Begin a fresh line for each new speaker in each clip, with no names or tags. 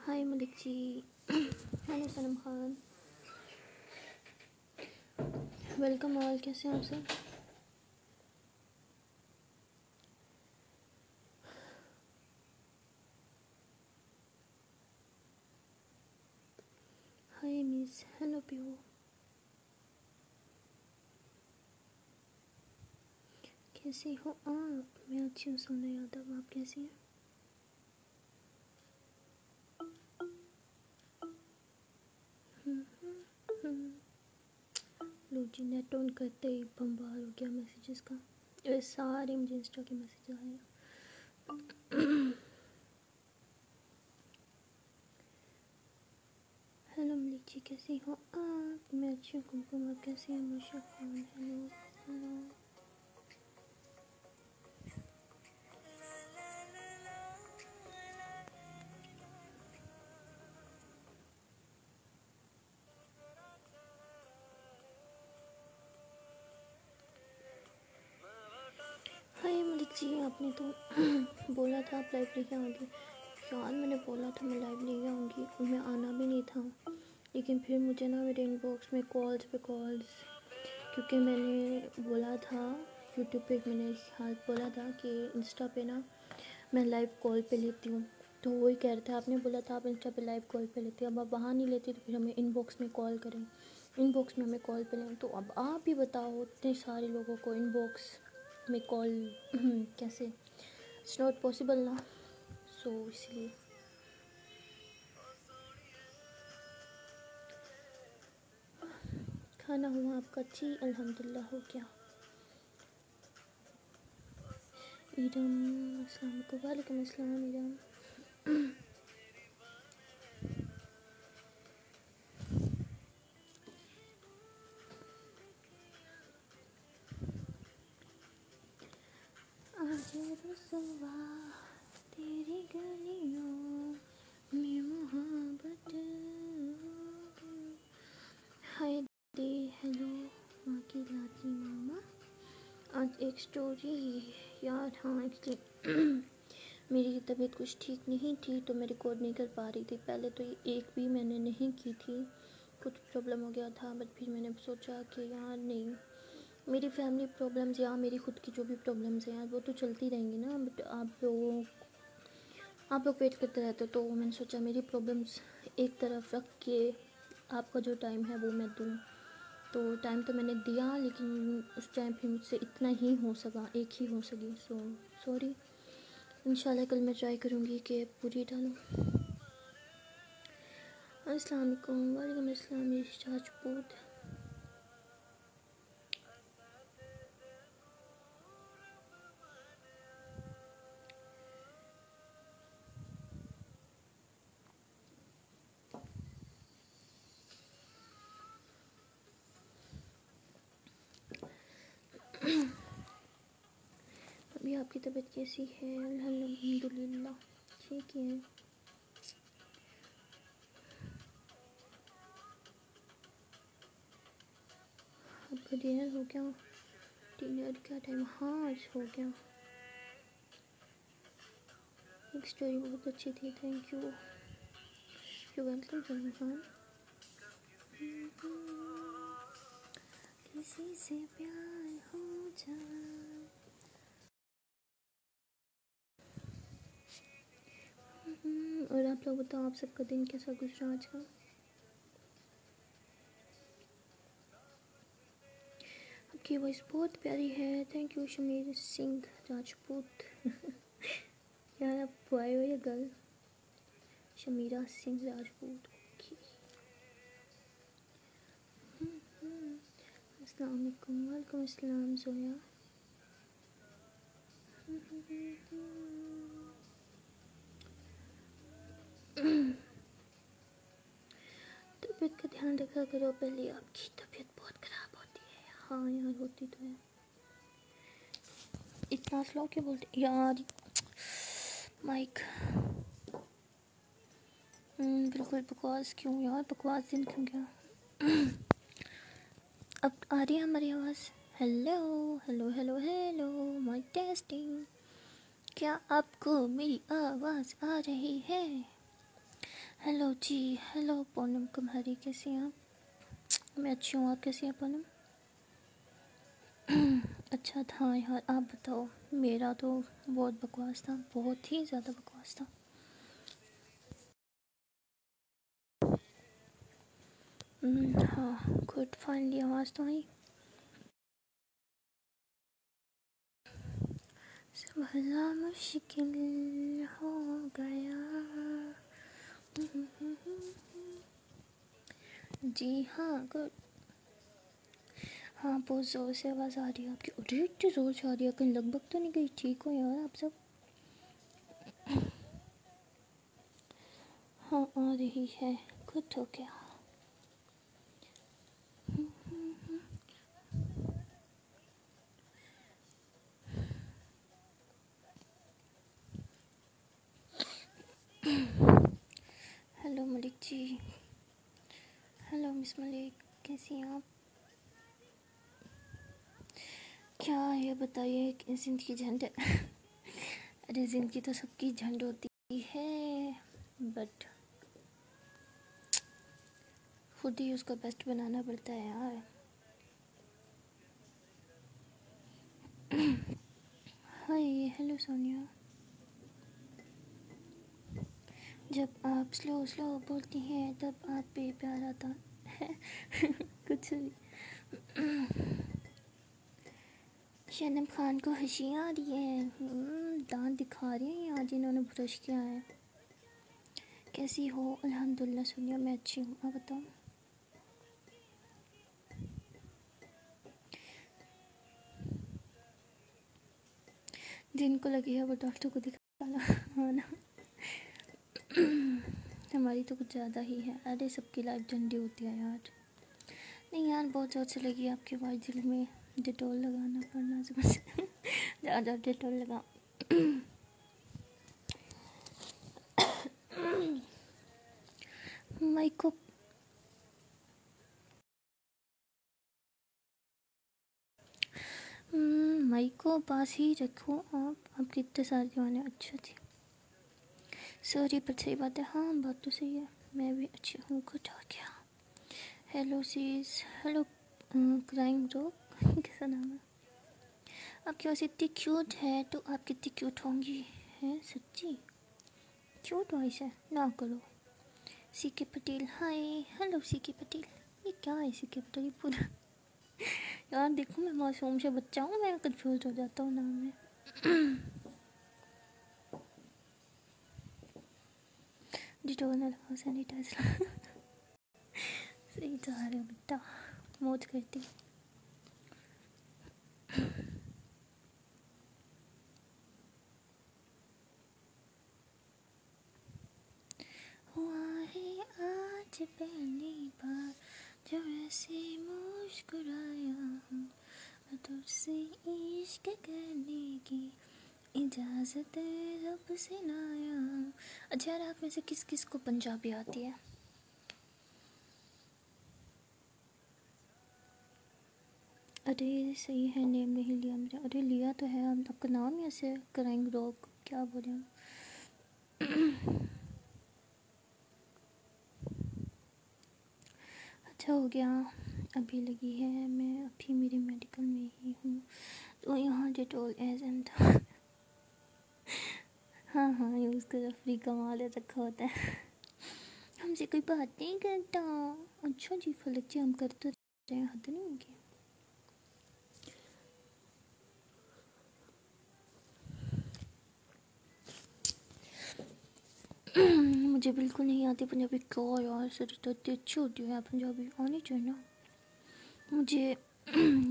हाय मलिक जी। Hello सनम Khan, welcome all. कैसे हैं आप सब? हाय मिस, हेलो प्यू, कैसे हो आप? मैं अच्छी हूँ सोना यादव, आप कैसी हैं? लो जी, नेट ऑन करते ही बम्बार हो गया मैसेजेस का। ये सारे मुझे इंस्टा के मैसेज आए हैं। हेलो मलिक जी, कैसी हो आप? मैं अच्छी हूँ कुमकुम, आप कैसी हैं? मुशा खान, हेलो हेलो। हाय मलिक जी, आपने तो बोला था आप लाइव लेके आओगे। यार मैंने बोला था मैं लाइव लेके आऊँगी और मैं आना भी नहीं था, लेकिन फिर मुझे ना मेरे इनबॉक्स में कॉल्स पे कॉल्स, क्योंकि मैंने बोला था यूट्यूब पे, मैंने हाल बोला था कि इंस्टा पे ना मैं लाइव कॉल पे लेती हूँ, तो वही कह रहे थे आपने बोला था आप इंस्टा पे लाइव कॉल पे लेती हो, अब आप वहाँ नहीं लेती तो फिर हमें इनबॉक्स में कॉल करें, इनबॉक्स में हमें कॉल पे लें। तो अब आप ही बताओ, इतने सारे लोगों को इनबॉक्स में कॉल कैसे? इट्स नॉट पॉसिबल ना, सो इसलिए। खाना हुआ आपका? जी अल्हम्दुलिल्लाह हो गया। ईरम अस्सलाम वालेकुम। वालेकुम अस्सलाम ईरम। आजा रसवा तेरी गलियों में मोहब्बत। हाय दी, हेलो माँ की लाती मामा। आज एक स्टोरी यार, हाँ एक्चुअली मेरी तबीयत कुछ ठीक नहीं थी तो मैं रिकॉर्ड नहीं कर पा रही थी। पहले तो ये एक भी मैंने नहीं की थी, कुछ प्रॉब्लम हो गया था, बट फिर मैंने सोचा कि यार नहीं, मेरी फैमिली प्रॉब्लम्स या मेरी खुद की जो भी प्रॉब्लम्स हैं वो तो चलती रहेंगी ना, बट आप लोग वेट करते रहते हो, तो मैंने सोचा मेरी प्रॉब्लम्स एक तरफ रख के आपका जो टाइम है वो मैं दूँ। तो टाइम तो मैंने दिया, लेकिन उस टाइम फिर मुझसे इतना ही हो सका, एक ही हो सकी, सो सॉरी। इंशाल्लाह कल मैं ट्राई करूँगी कि पूरी डालूँ। अस्सलाम वालेकुम। वालेकुम अस्सलाम राजपूत। अभी आपकी तबीयत कैसी है? अल्हम्दुलिल्लाह ठीक है। आपका डिनर हो गया? डिनर का टाइम? हाँ आज हो गया। एक स्टोरी बहुत अच्छी थी, thank you, you welcome Salman Khan. किसी से प्यार हो जाए। और आप लोग बताओ, आप सबका दिन कैसा गुजरा आज का? आपकी वॉइस बहुत प्यारी है, थैंक यू शमीर सिंह राजपूत। यार आप बॉय हो या गर्ल? शमीरा सिंह राजपूत। अस्सलाम वालेकुम। वालेकुम अस्सलाम जोया। तबीयत का ध्यान रखा करो, पहले आपकी तबीयत बहुत ख़राब होती है। हाँ यार होती तो है। इतना स्लो क्यों बोलते यार? माइक बिल्कुल बकवास क्यों यार? बकवास दिन क्यों गया? अब आ रही है हमारी आवाज़? Hello hello hello hello, mic testing. क्या आपको मेरी आवाज़ आ रही है? हेलो जी, हेलो पूनम कुमारी, कैसी हैं आप? मैं अच्छी हूँ, आप कैसी हैं पूनम? अच्छा था यार, आप बताओ। मेरा तो बहुत बकवास था, बहुत ही ज़्यादा बकवास था। हाँ, गुड, फाइनली आवाज़ तो आई। संभलना मुश्किल हो गया। जी हाँ, गुड। हाँ, बहुत ज़ोर से आवाज़ आ रही है आपकी। अरे इतनी ज़ोर से आ रही है, कहीं लगभग तो नहीं गई? ठीक हो यार आप सब? हाँ, आ रही है। गुड हो गया। Hello Malik ji. Hello miss Malik, कैसी हैं आप? क्या ये बताइए कि ज़िंदगी झंड है। अरे ज़िंदगी तो सबकी झंड होती है, बट खुद ही उसका बेस्ट बनाना पड़ता है यार। हाय, हेलो सोनिया। जब आप स्लो स्लो बोलती हैं तब आप पे प्यार आता है। कुछ भी। शनम खान को हंसी आ रही है। दांत दिखा रही हैं आज इन्होंने ब्रश किया है। कैसी हो? अल्हम्दुलिल्लाह सोनिया, मैं अच्छी हूँ, आप बताओ। जिनको लगी है वो डॉक्टर को दिखाना। हाँ ना। हमारी तो कुछ ज़्यादा ही है। अरे सबकी लाइफ झंडी होती है यार। नहीं यार, बहुत ज़्यादा से लगी आपकी आवाज़, दिल में डिटोल लगाना पड़ना समझ। ज़्यादा डिटोल लगा। माइक को माइक को पास ही रखो आपके इतने सारे गाने। अच्छा थी, सॉरी, पर सही बात है। हाँ, बात तो सही है। मैं भी अच्छी हूँ, कुछ हो गया। हेलो सीज, हेलो क्राइम रोक। कैसा नाम है आपकी? वैसे इतनी क्यूट है तो आप कितनी क्यूट होंगी? हैं सच्ची क्यूट वॉइस है ना। करो सी के पटेल। हाय, हेलो सी के पटेल। ये क्या है सी के पटेल पूरा? यार देखो, मैं मासूम से बच्चा हूँ, मैं कंफ्यूज हो जाता हूँ नाम में। डिटोल ना लगाओ, सैनिटाइजर। सही जा रहे हो बेटा, मौज करती। हुआ है आज पहली बार जब ऐसे मुस्कुराया हूँ, तुझसे इश्क करने की इजाज़त रब से लाया हूँ। अच्छा यार, आप में से किस किस को पंजाबी आती है? अरे सही है, नेम नहीं लिया मेरा। अरे लिया तो है, आपका नाम ही ऐसे क्राइम रॉक, क्या बोले हम। अच्छा हो गया, अभी लगी है। मैं अभी मेरे मेडिकल में ही हूँ, तो यहाँ डिटोल एज एम था। हाँ हाँ, यूज़ करो, फ्री कमा ले रखा होता है। हमसे कोई बात नहीं करता। अच्छा जी फलक जी, हम कर तो रहे हैं, हद नहीं होगी। मुझे बिल्कुल नहीं आती पंजाबी। क्या यार, सर तो इतनी अच्छी होती है पंजाबी, आनी चाहिए ना मुझे।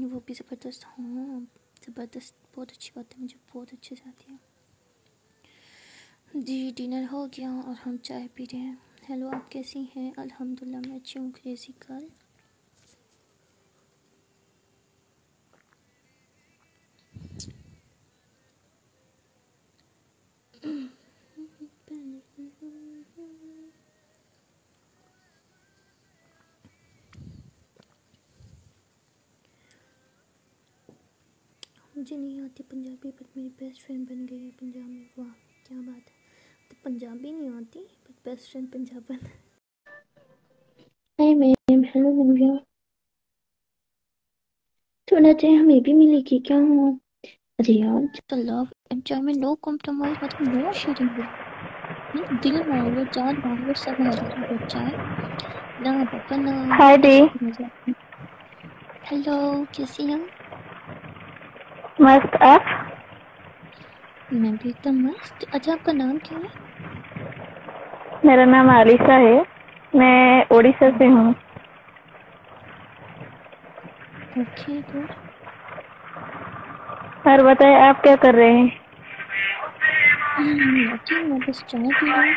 वो भी ज़बरदस्त। हाँ ज़बरदस्त, बहुत अच्छी बात है, मुझे बहुत अच्छे से आती है जी। डिनर हो गया और हम चाय पी रहे हैं। हेलो, आप कैसी हैं? अल्हम्दुलिल्लाह मैं अच्छी हूँ। Crazy girl. मुझे नहीं आती पंजाबी, बट मेरी बेस्ट फ्रेंड बन गई है पंजाब में। वाह क्या बात है। तो पंजाबी नहीं आती, but best friend Punjaban. Hi ma'am. Hello भैया. थोड़ा टाइम हमें भी मिलेगी क्या? अरे यार, तो लव एंजॉयमेंट, नो कॉम्प्रोमाइज, मतलब नो शेयरिंग. दिल मांग लो, जान मांग लो, सब हमारा बच्चा है ना पापा ना.
हाय दी.
हेलो, कैसी हैं?
मस्त. आप?
मैं भी एकदम मस्त. अच्छा, आपका नाम क्या है?
मेरा नाम आलिशा है. मैं उड़ीसा से हूँ.
Okay, good.
और बताए आप क्या कर रहे हैं?
नथिंग, मैं बस चाय पी रही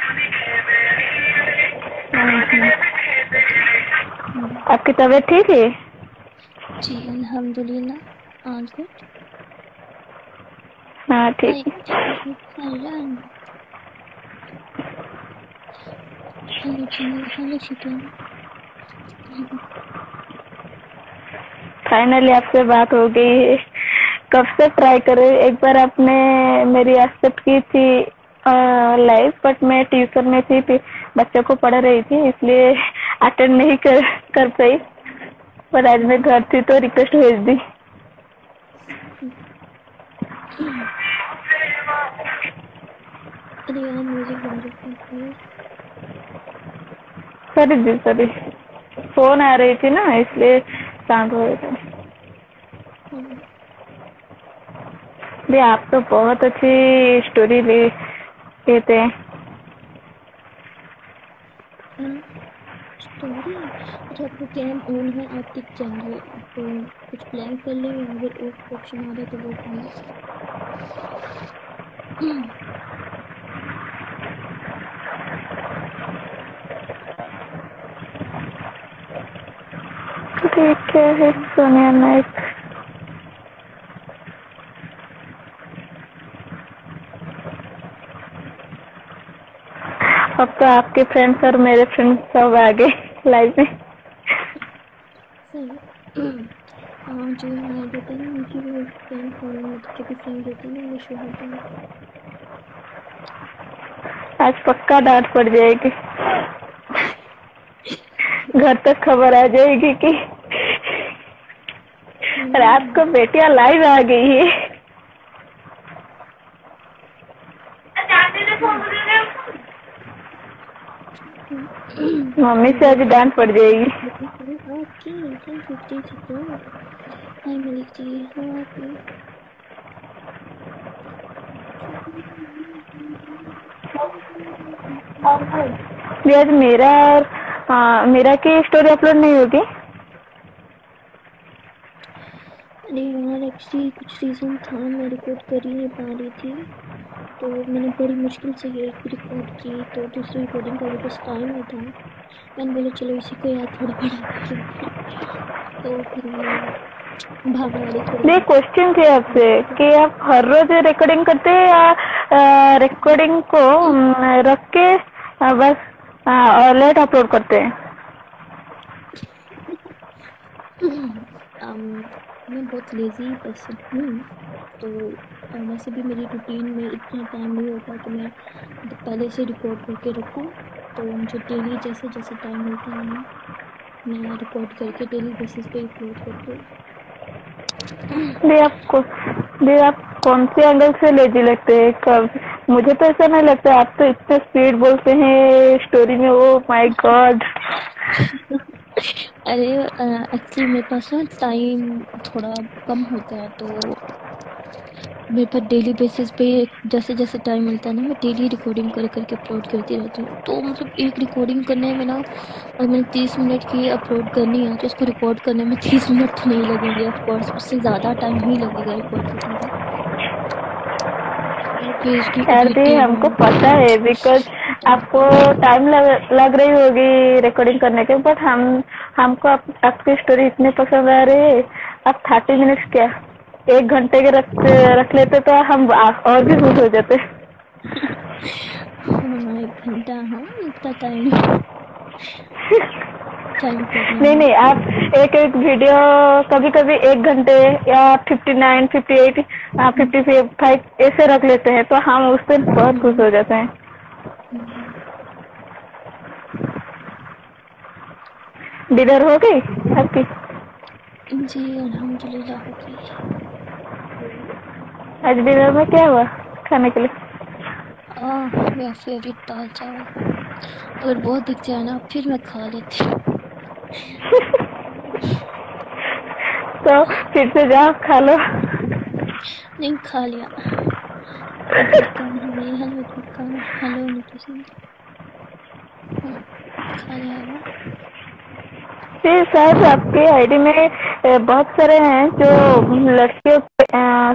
हूँ.
आपकी तबीयत ठीक है?
जी अल्हम्दुलिल्लाह, ऑल गुड.
हाँ ठीक है.
हेलो जी, हेलो चिकन.
फाइनली आपसे बात हो गई है. कब से ट्राई कर रही. एक बार आपने मेरी एक्सेप्ट की थी लाइव, बट मैं ट्यूशन में थी, बच्चों को पढ़ रही थी, इसलिए अटेंड नहीं कर पाई. पर आज मैं घर थी तो रिक्वेस्ट भेज दी.
अरे यार, म्यूजिक बंद रखो प्लीज.
सॉरी जी, सॉरी. फोन आ रही थी ना, इसलिए शांत हो गए थे. भी आप तो बहुत अच्छी स्टोरी लेते हैं.
स्टोरी. अच्छा, आपको कैम ऑन है, आप दिख जाएंगे, तो कुछ प्लान कर ले, या अगर ऑफ ऑप्शन आ रहा है तो वो कर ले.
ठीक है सोनिया नाइक. अब तो आपके फ्रेंड्स और मेरे फ्रेंड्स सब आ गए लाइव में.
सही. जो हमारे होता है ना, उनकी वो फ्रेंड फॉलोइंग होती है, जो भी फ्रेंड होते हैं ना, वो शो होता है.
आज पक्का डांट पड़ जाएगी. घर तक खबर आ जाएगी कि रात को बेटियां लाइव आ गई है. मम्मी से आज डांट पड़ जाएगी.
Okay, thank you, please support. Hi Malik ji, how are you?
भी आज मेरा और मेरा की स्टोरी अपलोड नहीं होगी.
अरे यार, एक्चुअली कुछ रीज़न था, मैं रिकॉर्ड कर ही नहीं पा रही थी, तो मैंने बड़ी मुश्किल से ये रिकॉर्ड की, तो दूसरी रिकॉर्डिंग का भी बस टाइम नहीं था. मैंने बोला चलो इसी को याद थोड़ा बड़ा कर लेते हैं, तो फिर मैंने भागने थोड़ा.
ये क्वेश्चन थे आपसे कि आप हर रोज रिकॉर्डिंग करते हैं या रिकॉर्डिंग को रख के बस लेट अपलोड करते हैं.
मैं बहुत लेज़ी पर्सन हूँ, तो वैसे भी मेरी रूटीन में इतना टाइम नहीं होता कि मैं पहले से रिकॉर्ड करके रखूँ. तो मुझे डेली जैसे जैसे टाइम मिलता है ना, मैं रिकॉर्ड करके डेली बेसिस पे अपलोड करती हूँ.
आप कौन से एंगल से लेजी लगते हैं? कब मुझे तो ऐसा नहीं लगता. आप तो इतने स्पीड बोलते हैं स्टोरी में. Oh my God.
अरे एक्चुअली मेरे पास ना टाइम थोड़ा कम होता है, तो मेरे पास डेली बेसिस पे जैसे जैसे टाइम मिलता है ना, मैं डेली रिकॉर्डिंग करके अपलोड करती रहती हूँ. तो मतलब एक रिकॉर्डिंग करने में ना, और मैंने 30 मिनट की अपलोड करनी है, तो उसको रिकॉर्ड करने में 30 मिनट तो नहीं लगेंगे. ऑफकोर्स उससे ज़्यादा टाइम ही लगेगा रिकॉर्ड करने का.
हमको पता है, बिकॉज आपको टाइम लग रही होगी रिकॉर्डिंग करने के, बट हमको आपकी स्टोरी इतनी पसंद आ रही है. आप 30 मिनट्स क्या 1 घंटे के रख लेते तो हम और भी खुश हो जाते.
1 घंटा, हाँ इतना टाइम
नहीं, आप एक वीडियो कभी कभी 1 घंटे या 59, 58, 55 ऐसे रख लेते हैं, तो हम उस दिन बहुत खुश हो जाते हैं. डिनर हो गई आपकी?
जी अल्हम्दुलिल्लाह हो गई।
आज डिनर में क्या हुआ खाने के लिए?
मेरा फेवरेट दाल चावल, अगर बहुत दिख जाए ना फिर मैं खा लेती हूँ।
तो फिर से जाओ खा लो।
नहीं खा लिया, मटर का हलवा का हलवा नहीं पसंद। खा लिया है वो।
फिर शायद आपके आईडी में बहुत सारे हैं जो लड़के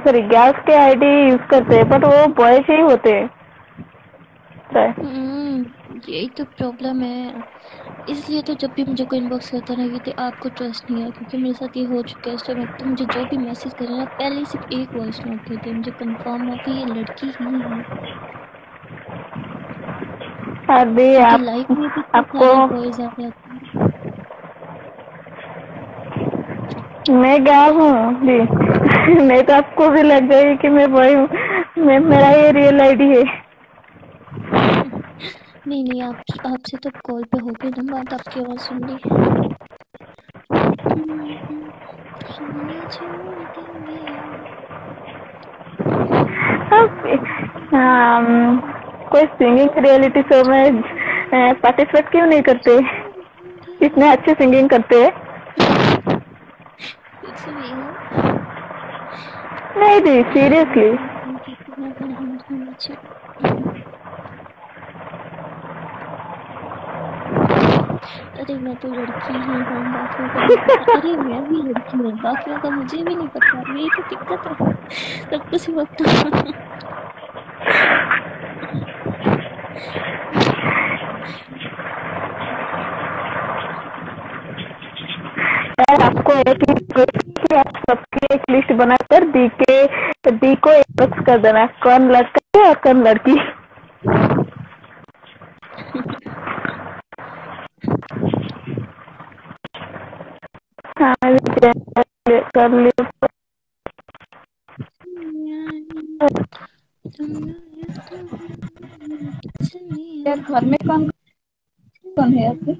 सॉरी गर्ल्स के आईडी यूज करते हैं, बट वो बॉयज ही होते हैं शायद।
यही तो प्रॉब्लम है, इसलिए तो जब भी मुझे कोई इनबॉक्स करता है ना कहते आपको ट्रस्ट नहीं है, क्योंकि मेरे साथ ये हो चुका है। इस टाइम तो मुझे जो भी मैसेज करे ना पहले सिर्फ एक वॉइस नोट देते, मुझे कंफर्म हो कि ये लड़की ही है,
अभी
क्योंकि
आप
लाइफ में भी इतने
आपको
सारे बॉयज आ जाते हैं।
मैं गा हूँ जी। नहीं तो आपको भी लग जाएगी कि मैं बॉय हूँ। मेरा ये रियल आईडी है।
नहीं नहीं, आप आपसे तो कॉल पे हो गई ना बात, आपकी आवाज़ सुन ली। हमें छोड़ देंगे।
कोई सिंगिंग रियलिटी शो में पार्टिसिपेट क्यों नहीं करते? इतने अच्छे सिंगिंग करते हैं।
फिर से वही हो।
नहीं दी सीरियसली।
अरे मैं तो लड़की ही हूँ, बाकियों का नहीं पता। अरे मैं भी लड़की हूँ, बाकियों का मुझे भी नहीं पता, यही तो दिक्कत है। सबको सिर्फ अपना।
यार आपको एक लिस्ट, आप सबकी एक लिस्ट बनाकर दी को इनबॉक्स कर देना, कौन लड़का है और कौन लड़की। हाँ कर लिया।
यार घर में कौन कौन है आपके?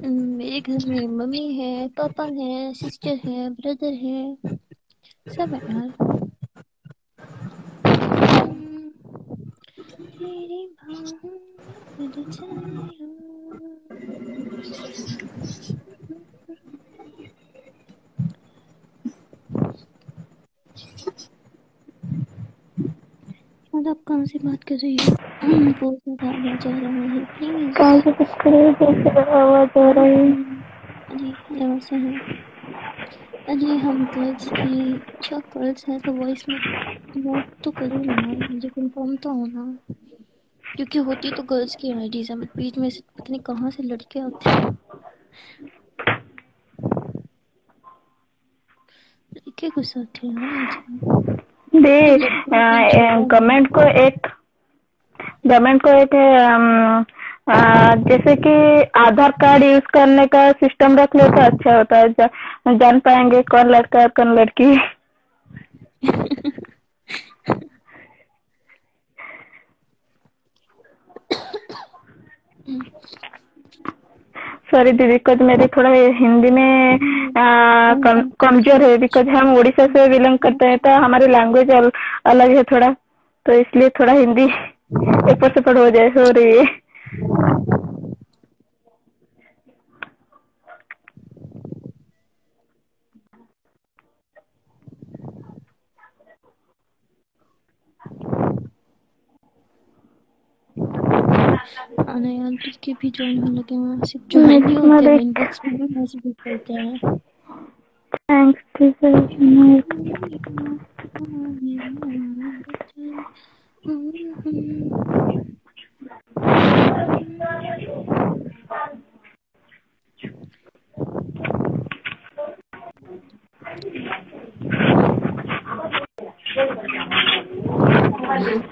मेरे घर में मम्मी है, पापा है, सिस्टर है, ब्रदर है, सब है यार। मेरी बाहों में उलझ जाए हो। और आप कहाँ से बात कर रही हो? बहुत ज्यादा आवाज आ रहा है प्लीज।
कहाँ से कुछ करे जैसे आवाज आ रही है।
अरे यहाँ से है। अरे हम गर्ल्स की, अच्छा गर्ल्स है तो वॉइस में नोट तो करो ना, मुझे कंफर्म तो होना, क्योंकि होती तो गर्ल्स की आईडीज है, बट बीच में से पता नहीं कहाँ से लड़के आते हैं। लड़के कुछ आते हैं यार आजकल,
दे
लड़कों ने कहीं छोड़ा
गवर्नमेंट को
नहीं।
एक गवर्नमेंट को एक जैसे कि आधार कार्ड यूज करने का सिस्टम रख ले तो अच्छा होता है। जान पाएंगे कौन लड़का है कौन लड़की। सॉरी दीदी, बिकॉज मेरी थोड़ा हिंदी में कमजोर है, बिकॉज हम उड़ीसा से बिलोंग करते हैं तो हमारी लैंग्वेज अलग है थोड़ा, तो इसलिए थोड़ा हिंदी ऊपर से पढ़ हो रही है।
आना यार, लड़के भी ज्वाइन होने लगे हैं, सिर्फ ज्वाइन नहीं होते,
मेरे
इनबॉक्स में भी मैसेज करते हैं।
Thanks teacher.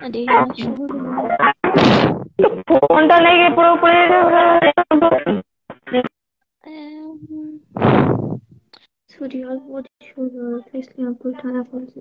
अरे यार शोर हो रहा है।
ఫోన్টা లేక ఎప్పుడు
सॉरी यार बहुत शोर हो रहा था, इसलिए आपको उठाया फोन से।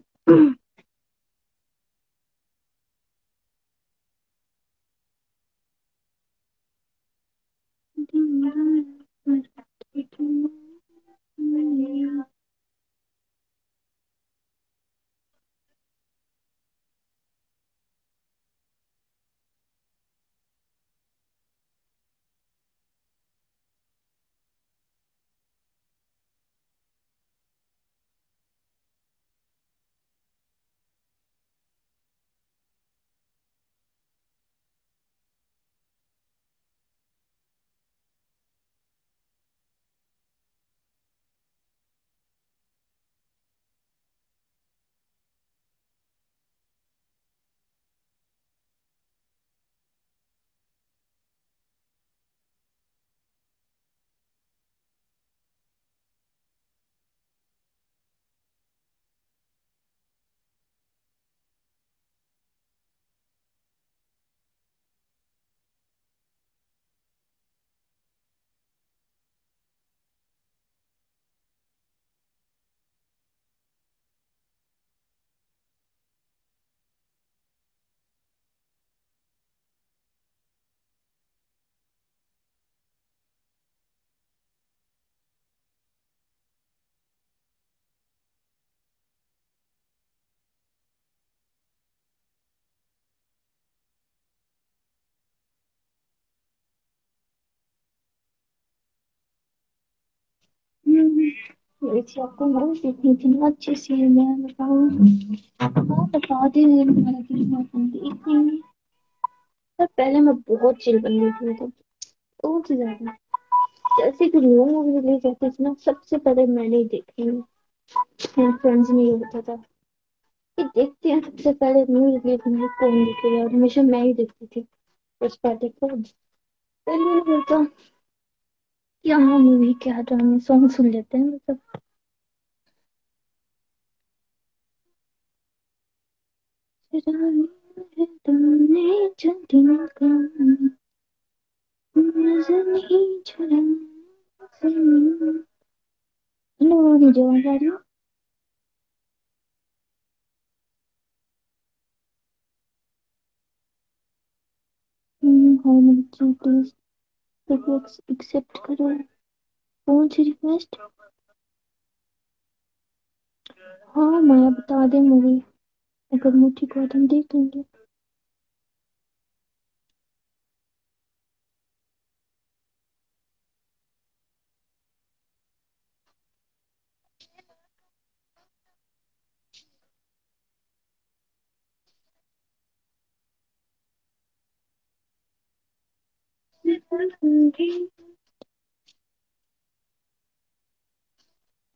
वैसे आपको मूवी देखनी थी ना अच्छी सी है, मैं बताऊँ? हाँ बता दे, मेरा दिल बहुत देख लेंगे। पर पहले मैं बहुत चिल बन गई थी, मतलब बहुत ही ज्यादा। जैसे कि न्यू मूवी रिलीज होती थी ना, सबसे पहले मैंने ही देखी। मेरे फ्रेंड्स ने ये होता था कि देखते हैं सबसे पहले न्यू रिलीज में कौन देखेगा, और हमेशा मैं ही देखती थी फर्स्ट पार्ट देखो। फिर मैंने बोलता क्या मूवी, क्या ड्रामे, सॉन्ग सुन लेते हैं मतलब। चुराया है तुमने जो दिल को, नजर नहीं चुराया। हेलो, मुझे आवाज आ रही है? हाँ मुझे प्लीज एक्सेप्ट करो। कौन सी रिक्वेस्ट? हाँ माया बता दे मूवी, अगर मुझे ठीक हो तो हम देख लेंगे।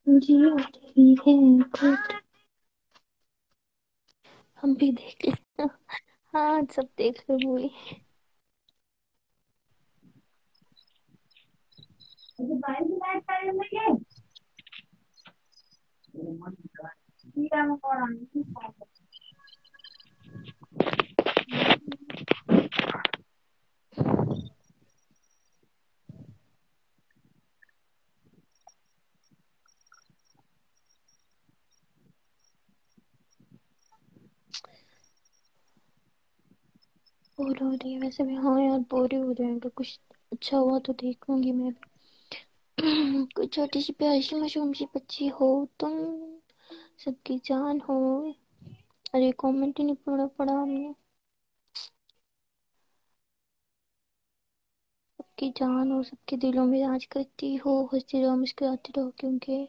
जी रही है खुद, हम भी देख ले। हाँ सब देख लो मूवी। बोर हो रही है वैसे भी, हाँ यार बोर ही हो जाएगा। कुछ अच्छा हुआ तो देखूंगी मैं भी। कोई छोटी सी प्यारी सी मासूम सी बच्ची हो तुम, सबकी जान हो। अरे कमेंट ही नहीं पढ़ा पढ़ा हमने। सबकी जान हो, सबके दिलों में राज करती हो, हंसती रहो मुस्कुराती रहो, क्योंकि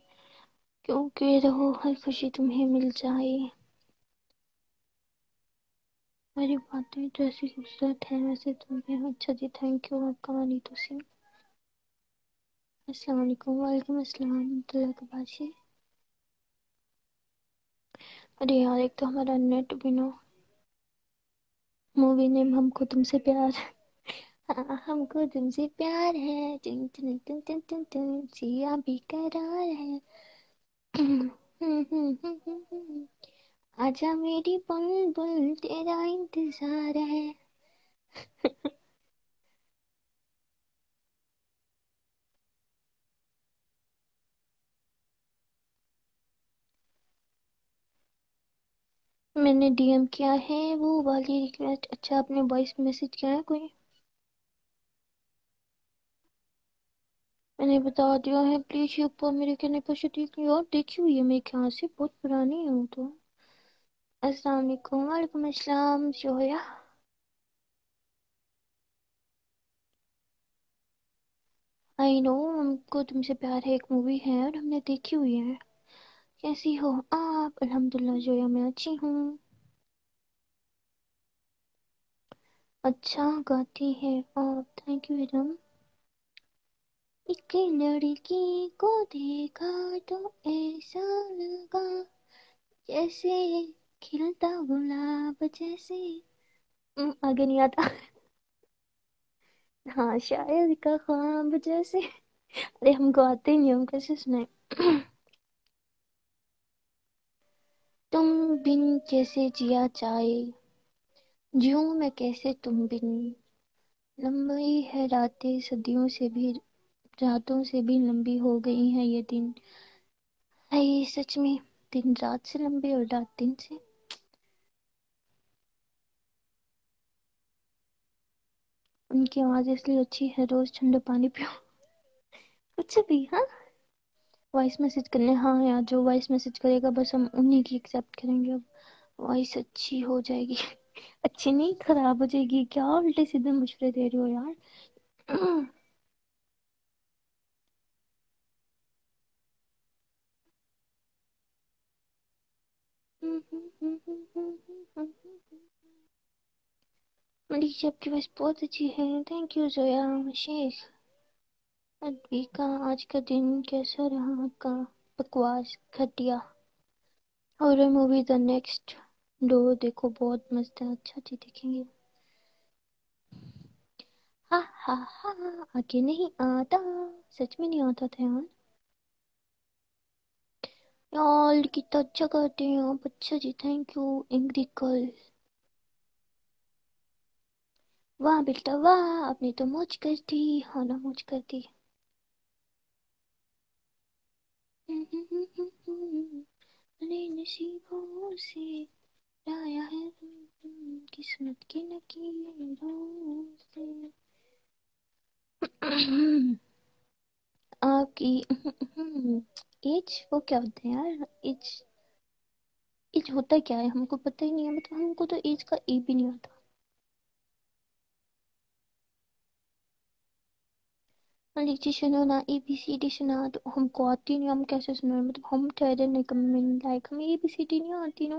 क्योंकि रहो हर खुशी तुम्हें मिल जाए। मेरी बातें तो ऐसी खूबसूरत है वैसे तुम्हें। अच्छा जी थैंक यू, कहानी तो सी। अस्सलाम वालेकुम, वालेकुम अस्सलाम अब्दुल्ला कबाशी। अरे यार एक तो हमारा नेट भी ना। मूवी नेम हमको तुमसे प्यार। हाँ हमको तुमसे प्यार है, tin tin tin tin tin tin, Siya भी करार है। आजा मेरी बुलबुल तेरा इंतजार है। मैंने डीएम किया है वो वाली रिक्वेस्ट। अच्छा आपने वॉइस मैसेज किया है कोई? मैंने बता दिया है, प्लीज ये ऊपर मेरे कहने पर से देख लियो। और देखी हुई है मेरे ख्याल से, बहुत पुरानी है वो तो। अस्सलाम वालेकुम। वालेकुम अस्सलाम जोया। आई नो, हमको तुमसे प्यार है एक मूवी है और हमने देखी हुई है। कैसी हो आप? अल्हम्दुलिल्लाह जोया, मैं अच्छी हूँ। अच्छा गाती है आप, थैंक यू मैडम। एक लड़की को देखा तो ऐसा लगा जैसे खिलता गुलाब जैसे। आगे नहीं आता। हाँ, शायर का ख्वाब जैसे। अरे हम गाते ही नहीं, हम कैसे सुनाए। तुम बिन कैसे जिया जाए, जीऊं मैं कैसे तुम बिन। लंबी है रातें सदियों से भी, रातों से भी लंबी हो गई है ये दिन। है ये सच में दिन रात से लंबे और रात दिन से। उनकी आवाज इसलिए अच्छी है, रोज ठंडा पानी पियो। कुछ भी। हाँ, वॉइस मैसेज करने, हाँ यार, जो वॉइस मैसेज करेगा बस हम उन्हीं की एक्सेप्ट करेंगे अब। वॉइस अच्छी हो जाएगी। अच्छी नहीं, खराब हो जाएगी। क्या उल्टे सीधे मशवरे दे रही हो यार। मनीष आपकी वॉइस बहुत अच्छी है, थैंक यू जोया शेख। अद्विका, आज का दिन कैसा रहा आपका? बकवास, घटिया। Horror movie the next door देखो, बहुत मस्त है। अच्छा जी, देखेंगे। हा हा हा। आगे नहीं आता, सच में नहीं आता था यार। यार कितना अच्छा करते हैं आप, अच्छा जी, थैंक यू। एंग्री गर्ल, वाह बेटा वाह, आपने तो मौज कर दी। हाँ ना, मौज कर दी। अरे नसीबों से लाया है किस्मत की लकीरों से। आपकी एज वो क्या होता है यार? एज, एज होता क्या है हमको पता ही नहीं है, मतलब हमको तो एज का ए भी नहीं आता। लीची सुनो ना, ए बी सी डी सुना तो हमको आती नहीं, हम कैसे सुनाए? मतलब हम ठहरे नहीं कम में, लाइक हमें ए बी सी डी नहीं आती ना।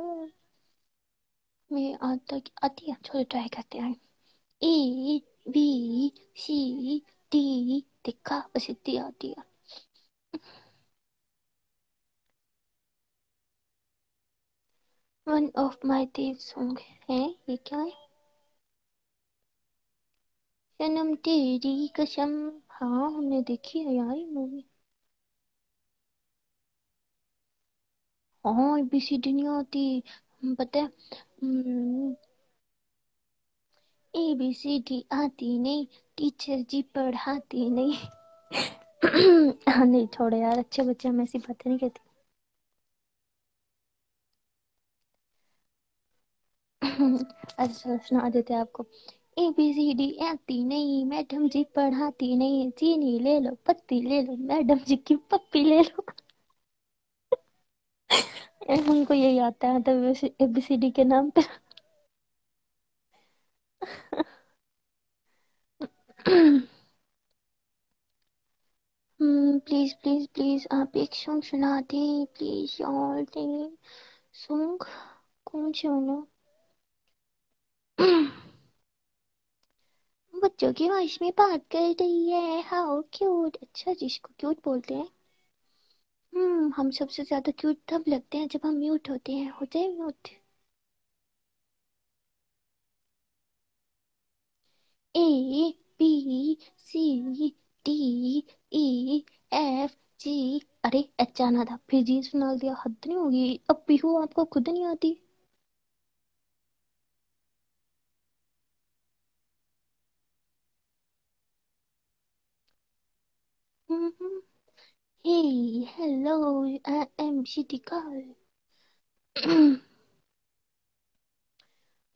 मैं आता आती है, चलो ट्राई करते हैं। ए बी सी डी, देखा बस इतनी आती है। One of my fave song है ये, क्या है? सनम तेरी कसम। हाँ, हमने देखी है यार ये मूवी। हाँ, एबीसीडी नहीं आती, पता है। एबीसीडी आती नहीं, टीचर जी पढ़ाती नहीं। नहीं छोड़ो यार, अच्छे बच्चे हम ऐसी बातें नहीं कहते। अच्छा चलो, सुना देते हैं आपको। एबीसीडी आती नहीं, मैडम जी पढ़ाती नहीं, चीनी ले लो पत्ती ले लो, मैडम जी की पप्पी ले लो। उनको यही आता है, तो एबीसीडी के नाम पे। प्लीज प्लीज प्लीज, आप एक सॉन्ग सुना दें प्लीज यार, दें सॉन्ग। कौन से होना? बच्चों की वॉइस में बात कर रही है, हाउ क्यूट। अच्छा, जिसको क्यूट बोलते हैं। हम सबसे ज्यादा क्यूट तब लगते हैं जब हम म्यूट होते हैं, होते हैं mute. A B C D E F G. अरे एच आना था, फिर जी सुना दिया, हद नहीं होगी। अब पीहू आपको खुद नहीं आती? हे हेलो, आई एम शितिका।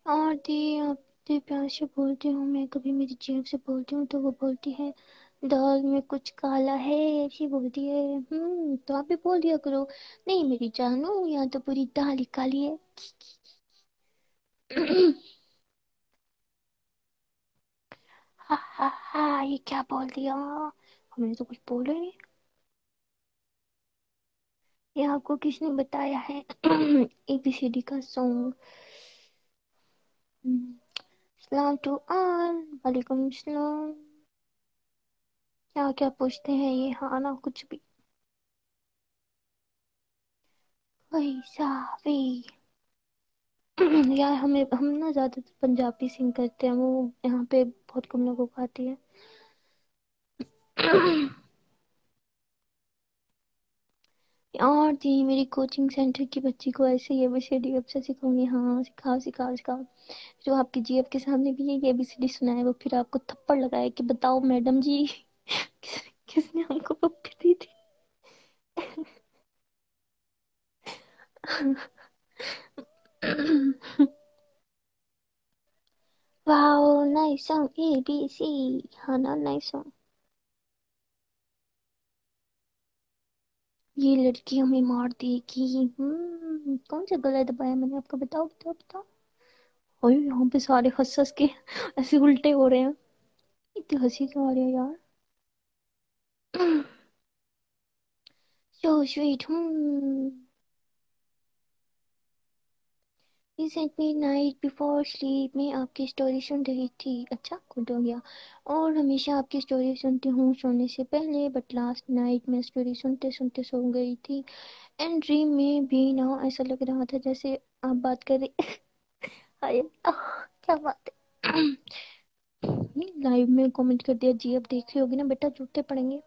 और दी, आप इतने प्यार से बोलते हो, मैं कभी मेरी जेब से बोलती हूँ तो वो बोलती है دال میں کچھ کالا ہے ایسی بولتی ہے، تو آپ بھی بول دیا کرو، نہیں میری جانو یہاں تو پوری دال ہی کالی ہے۔ ہاں ہاں ہاں، یہ کیا بول دیا، ہم نے تو کچھ بولا ہی نہیں۔ یہ آپ کو کس نے بتایا ہے اے بی سی ڈی کا سانگ؟ السلام ٹو آل، وعلیکم السلام۔ کیا کیا پوچھتے ہیں یہ، ہاں نا کچھ بھی، ویسا بھی۔ یار ہم نا زیادہ تر پنجابی سنگ کرتے ہیں، وہ یہاں پہ بہت کم لوگوں کو آتی ہے۔ اور جی میری کوچنگ سینٹر کی بچی کو ایسے یہ بی سی ڈی اب سے سکھاؤں گی، ہاں سکھاؤ سکھاؤ سکھاؤ۔ جو آپ کی جی ایف کے سامنے بھی یہ بی سی ڈی سنائے، وہ پھر آپ کو تھپڑ لگائے کہ بتاؤ میڈم جی کس نے ہم کو پپی دی تھی۔ واو نائس سانگ اے بی سی، ہاں نا نائس سانگ۔ یہ لڑکی ہمیں مار دے گی، کون سا گلا دبایا میں نے آپ کا، بتاؤ بتاؤ بتاؤ۔ اور یہاں پہ سارے ہنس ہنس کے ایسے الٹے ہو رہے ہیں، اتنی ہنسی کیوں آ رہی ہے یار۔ So sweet recently night before sleep میں آپ کی اسٹوری سن رہی تھی، اچھا گڈ ہو گیا۔ اور ہمیشہ آپ کی اسٹوری سنتی ہوں سونے سے پہلے، بٹ لاسٹ نائٹ میں اسٹوری سنتے سنتے سو گئی تھی، اینڈ ڈریم میں بھی نا ایسا لگ رہا تھا جیسے آپ بات کر رہے ہائے کیا بات ہے۔ لائیو میں کامنٹ کر دیا جی، اب دیکھ رہی ہوگی نا بیٹا، جوتے پڑیں گے۔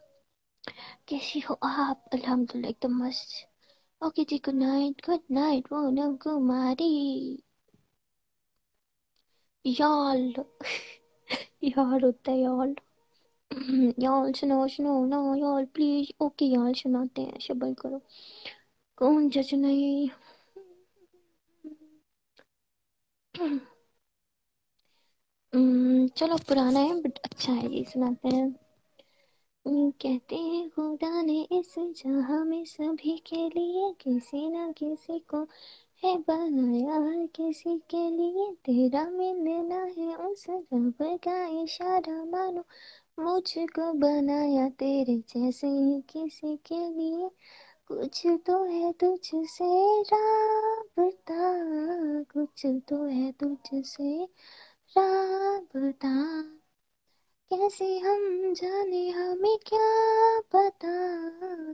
کیسی ہو آپ؟ الحمدللہ ایک دم مست۔ اوکے جی، گڈ نائٹ وہ کماری یال یار ہوتا ہے یال۔ یال سنو سنو نا یال پلیز، اوکے یال سناتے ہیں، شبل کرو، کون جج نہیں۔ چلو پرانا ہے بٹ اچھا ہے، یہ سناتے ہیں۔ کہتے ہیں خدا نے اس جہاں میں سبھی کے لیے کسی نہ کسی کو ہے بنایا، ہر کسی کے لیے تیرا ملنا ہے اس رب کا اشارہ، مانو مجھ کو بنایا تیرے جیسے ہی کسی کے لیے، کچھ تو ہے تجھ سے رابطہ، کچھ تو ہے تجھ سے رابطہ، کیسے ہم جانے ہمیں کیا پتا،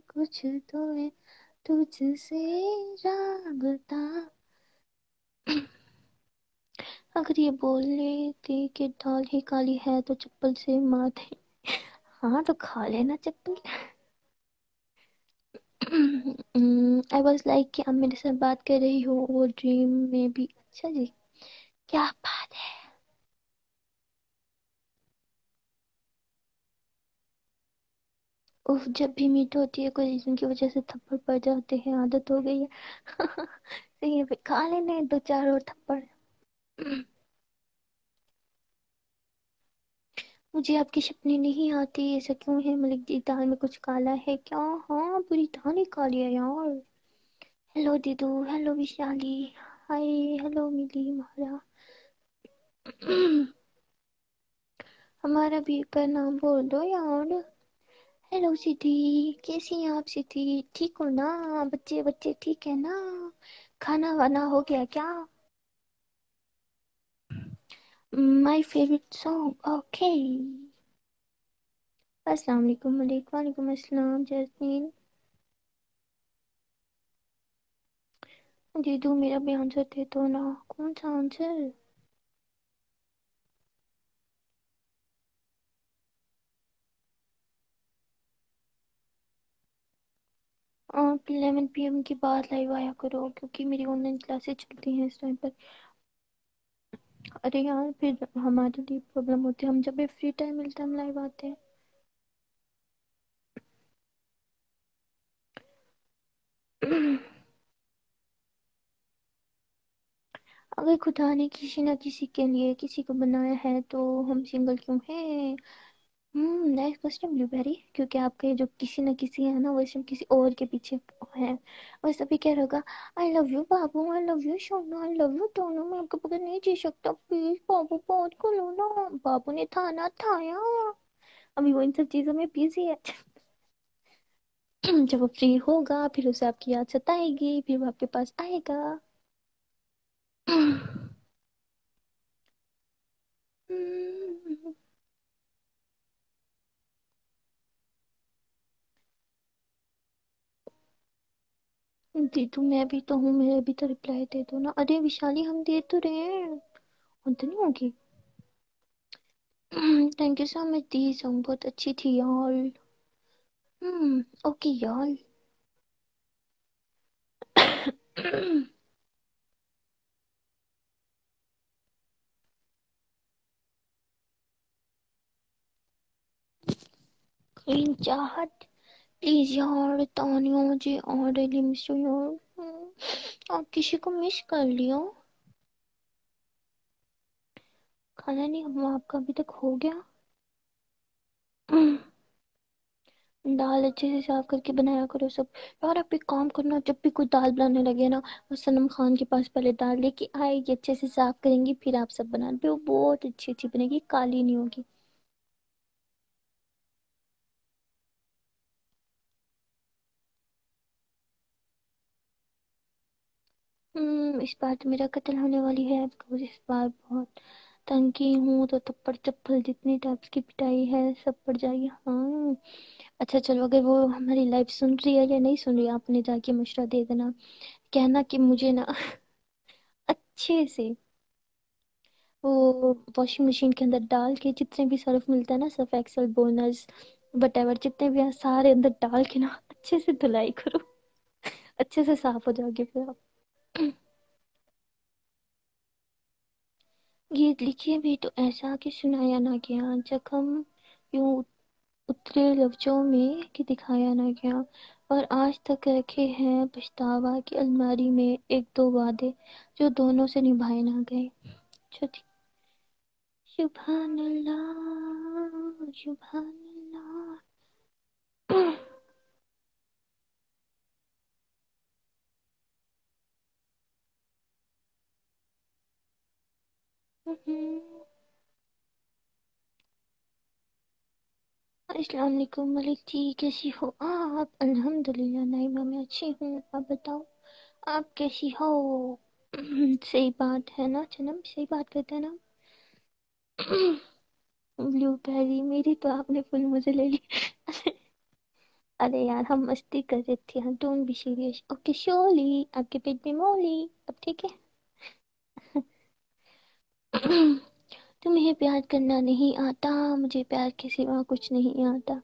کچھ تو ہے تجھ سے رابطہ۔ اگر یہ بول لیتی کہ دال ہی کالی ہے تو چپل سے مار دیں، ہاں تو کھا لینا چپل۔ آئی واز لائک کہ اب میرے ساتھ بات کر رہی ہو، وہ ڈریم میں بھی، اچھا جی کیا بات ہے۔ اوف، جب بھی میٹ ہوتی ہے کوئی ریزن کی وجہ سے تھپڑ پڑ جاتے ہیں، عادت ہو گئی ہے۔ صحیح ہے، پھر کھا لینے دو چار اور تھپڑ۔ مجھے آپ کی شپنی نہیں آتی، ایسا کیوں ہے ملک جی، دال میں کچھ کالا ہے کیا؟ ہاں پوری دال ہی کالی ہے یار۔ ہیلو دیدو، ہیلو وشالی، ہائے، ہیلو ملی مہرا۔ ہمارا بھی ایک بار نام بول دو یار۔ ہیلو سدھی، کیسی ہیں آپ سدھی؟ ٹھیک ہو نا؟ بچے بچے ٹھیک ہے نا؟ کھانا وانا ہو گیا کیا؟ My favourite song, okay. السلام علیکم ملک، وعلیکم السلام جیسمین۔ دیدو میرا بھی آنسر دے دو نا، کون سا آنسر؟ آپ 11 پی ایم کے بعد لائیو آیا کرو، کیونکہ میری آن لائن کلاسز چلتی ہیں اس ٹائم پر۔ ارے یار پھر ہمارے لیے پرابلم ہوتی ہے، ہم جب بھی فری ٹائم ملتا ہے ہم لائیو آتے ہیں۔ اگر خدا نے کسی نہ کسی کے لیے کسی کو بنایا ہے تو ہم سنگل کیوں ہیں؟ नेक्स्ट क्वेश्चन ब्लूबेरी, क्योंकि आपके जो किसी न किसी है ना वो इसमें किसी और के पीछे है, और सभी कह रहा होगा I love you Babu, I love you सोना, आई लव यू टोनू, मैं आपके बगैर नहीं जी सकता, प्लीज बाबू बहुत करो ना। बाबू ने थाना थाया, अभी वो इन सब चीजों में बिजी है। जब वो फ्री होगा फिर उसे आपकी याद सताएगी, फिर वो आपके पास आएगा। दीदू मैं भी तो हूँ, मेरे भी तो रिप्लाई दे दो ना। अरे विशाली हम दे तो रहे हैं, और तो नहीं होगी। Thank you so much the, song बहुत अच्छी थी यार। ओके यार। क्वीन चाहत, प्लीज यार तानिया मुझे और रियली मिस यू यार। आप किसी को मिस कर लियो। खाना नहीं हुआ आपका अभी तक, हो गया। दाल अच्छे से साफ करके बनाया करो सब। यार आप एक काम करना, जब भी कोई दाल बनाने लगे ना, वो सनम खान के पास पहले दाल लेके आएगी, अच्छे से साफ करेंगी, फिर आप सब बनाने पे वो बहुत अच्छी अच्छी बनेगी, काली नहीं होगी। इस बार तो मेरा कत्ल होने वाली है, बिकॉज इस बार बहुत तंग की हूँ, तो थप्पड़ चप्पल जितनी टाइप्स की पिटाई है सब पड़ जाएगी। हाँ। अच्छा चलो, अगर वो हमारी लाइफ सुन रही है या नहीं सुन रही है, आपने जाके मशवरा दे देना, कहना कि मुझे ना अच्छे से वो वॉशिंग मशीन के अंदर डाल के, जितने भी सर्फ मिलता है ना, सर्फ एक्सेल, बोनस, वटेवर जितने भी हैं, सारे अंदर डाल के ना अच्छे से धुलाई करो, अच्छे से साफ हो जाओगे फिर आप। गीत लिखिए भी तो ऐसा कि सुनाया ना गया, जख्म यूं उतरे लफ्जों में कि दिखाया ना गया, और आज तक रखे हैं पछतावा की अलमारी में एक दो वादे जो दोनों से निभाए ना गए। छोटी सुभान अल्लाह सुभान अल्लाह। अस्सलाम वालेकुम मलिक जी, कैसी हो आप? अल्हम्दुलिल्लाह नाइमा, मैं अच्छी हूँ, आप बताओ आप कैसी हो? सही बात है ना जन्म, सही बात करते हैं ना। ब्लू बेरी मेरी तो आपने फुल मुझे ले ली। अरे यार हम मस्ती कर रहे थे, हम डोंट बी सीरियस, ओके शोली आपके पेट में मोली, अब ठीक है। तुम्हें प्यार करना नहीं आता, मुझे प्यार के सिवा कुछ नहीं आता,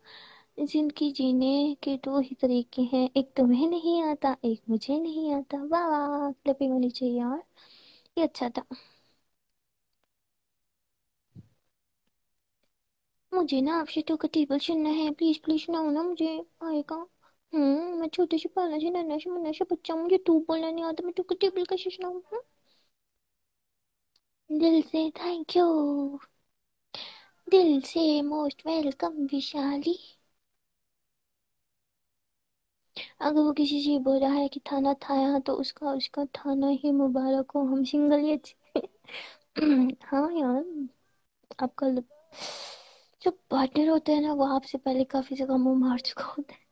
जिंदगी जीने के दो ही तरीके हैं, एक तुम्हें नहीं आता, एक मुझे नहीं आता। वाह वाह, क्लैपिंग होनी चाहिए यार, ये अच्छा था। मुझे ना आपसे तो का टेबल सुनना है, प्लीज प्लीज सुनाओ ना मुझे, आएगा। मैं छोटे से पाला से नन्हा से मुन्ना से बच्चा, मुझे तू बोलना नहीं आता, मैं तो का टेबल कैसे सुनाऊं? दिल से थैंक यू, दिल से मोस्ट वेलकम विशाली। अगर वो किसी से बोल रहा है कि थाना थाया, तो उसका उसका थाना ही मुबारक हो, हम सिंगल ही अच्छे। हाँ यार, आपका जो पार्टनर होता है ना, वो आपसे पहले काफी जगह मुंह मार चुका होता है।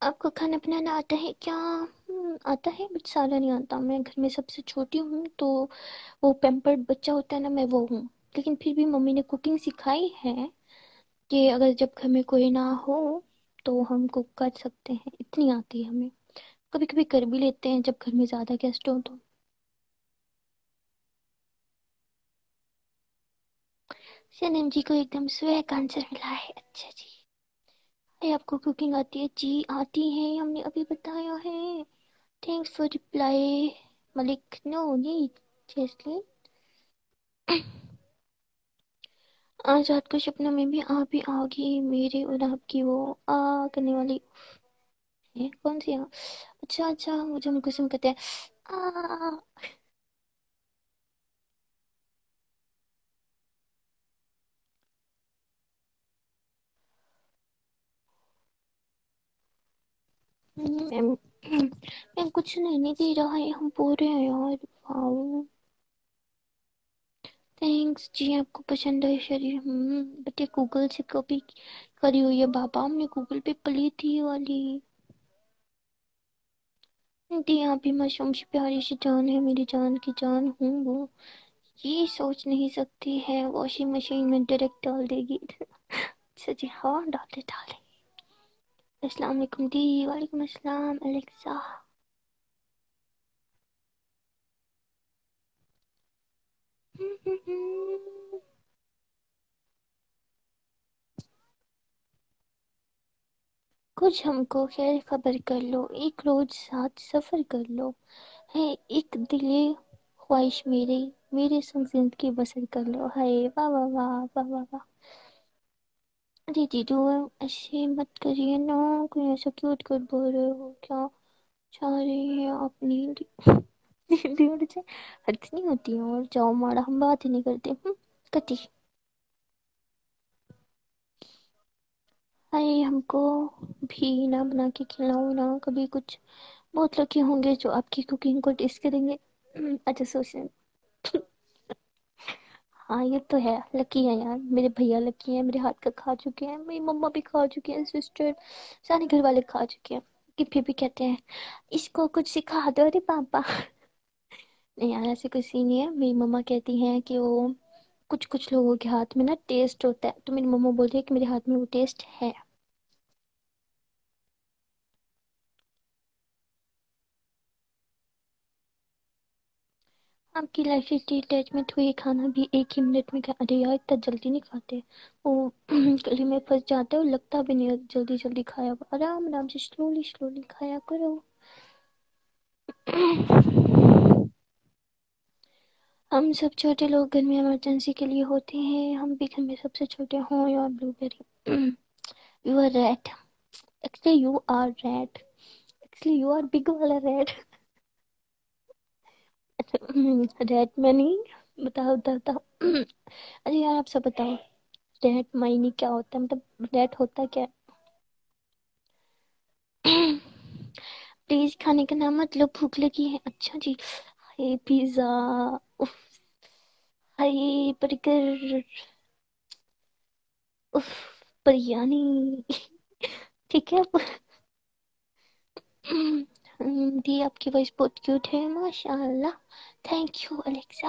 आपको खाना बनाना आता है क्या? आता है बट सारा नहीं आता, मैं घर में सबसे छोटी हूँ, तो वो पैम्पर्ड बच्चा होता है ना, मैं वो हूँ। लेकिन फिर भी मम्मी ने कुकिंग सिखाई है, कि अगर जब घर में कोई ना हो तो हम कुक कर सकते हैं, इतनी आती है हमें। कभी कभी कर भी लेते हैं जब घर में ज्यादा गेस्ट हो तो। सनम जी को एकदम स्वैग आंसर मिला है, अच्छा जी। अरे आपको कुकिंग आती है जी? आती है, हमने अभी बताया है। Thanks for reply Malik, no need जैसली। आज रात को सपनों में भी आप ही आओगी, मेरे और आपकी वो आ करने वाली है, कौन सी आ? अच्छा अच्छा, मुझे हम कुसुम कहते हैं। आ میم میم کچھ نہیں دے رہا ہے، ہم بول رہے ہیں یار. واؤ تھینکس جی، آپ کو پسند ہے شریف. بٹ یہ گوگل سے کاپی کری ہوئی ہے بابا، ہم نے گوگل پہ پلی تھی یہ والی. دی آپ بھی معصوم سی پیاری سی جان ہے، میری جان کی جان ہوں وہ، یہ سوچ نہیں سکتی ہے واشنگ مشین میں ڈائریکٹ ڈال دے گی. اچھا جی ہاں ڈالے ڈالے. السلام علیکم دی. وعلیکم السلام الیکسا. کچھ ہم کو خیر خبر کر لو، ایک روز ساتھ سفر کر لو، ہے ایک دلی خواہش میری، میرے سنگ زندگی بسر کر لو. ہائے واہ واہ واہ واہ واہ واہ. جی جی جو ایسے مت کریے نا، کوئی ایسا کیوٹ کر بول رہے ہو کیا چاہ رہی ہیں آپ؟ نیند نیند اڑ جائے حد نہیں ہوتی ہے. اور جاؤ ماڑا، ہم بات ہی نہیں کرتے. کتی ارے ہم کو بھی نہ بنا کے کھلاؤ نا کبھی کچھ. بہت لکی ہوں گے جو آپ کی کوکنگ کو ٹیسٹ کریں گے. اچھا سوچ رہے ہاں یہ تو ہے، لکی ہے یار. میرے بھیا لکی ہیں، میرے ہاتھ کا کھا چکے ہیں، میری مما بھی کھا چکی ہیں، سسٹر سارے گھر والے کھا چکے ہیں. کہ پھر بھی کہتے ہیں اس کو کچھ سکھا دو رے پاپا. نہیں یار ایسے کچھ نہیں ہے. میری مما کہتی ہیں کہ وہ کچھ کچھ لوگوں کے ہاتھ میں نا ٹیسٹ ہوتا ہے، تو میری مما بولتی ہے کہ میرے ہاتھ میں وہ ٹیسٹ ہے. آپ کی لائف سے اٹیچمنٹ ہوئی، کھانا بھی ایک ہی منٹ میں ارے یار اتنا جلدی نہیں کھاتے وہ. گلے میں پھنس جاتا ہے اور لگتا بھی نہیں ہے جلدی جلدی کھایا. آرام آرام سے سلولی سلولی کھایا کرو. ہم سب چھوٹے لوگ گھر میں ایمرجنسی کے لیے ہوتے ہیں، ہم بھی گھر میں سب سے چھوٹے ہوں. You are blueberry, you are red, actually you are red, actually you are big والا ریڈ. ریٹ میں نہیں. بتاؤ بتاؤ بتاؤ. ارے یار آپ سب بتاؤ ریٹ معنی کیا ہوتا ہے، مطلب ریٹ ہوتا کیا ہے؟ پلیز کھانے کا نام مت لو، بھوک لگی ہے. اچھا جی. ہائی پیزا، اف، ہائی برگر، اف بریانی. ٹھیک ہے. دی آپ کی وائس بہت کیوٹ ہے ماشاء اللہ. Thank you Alexa.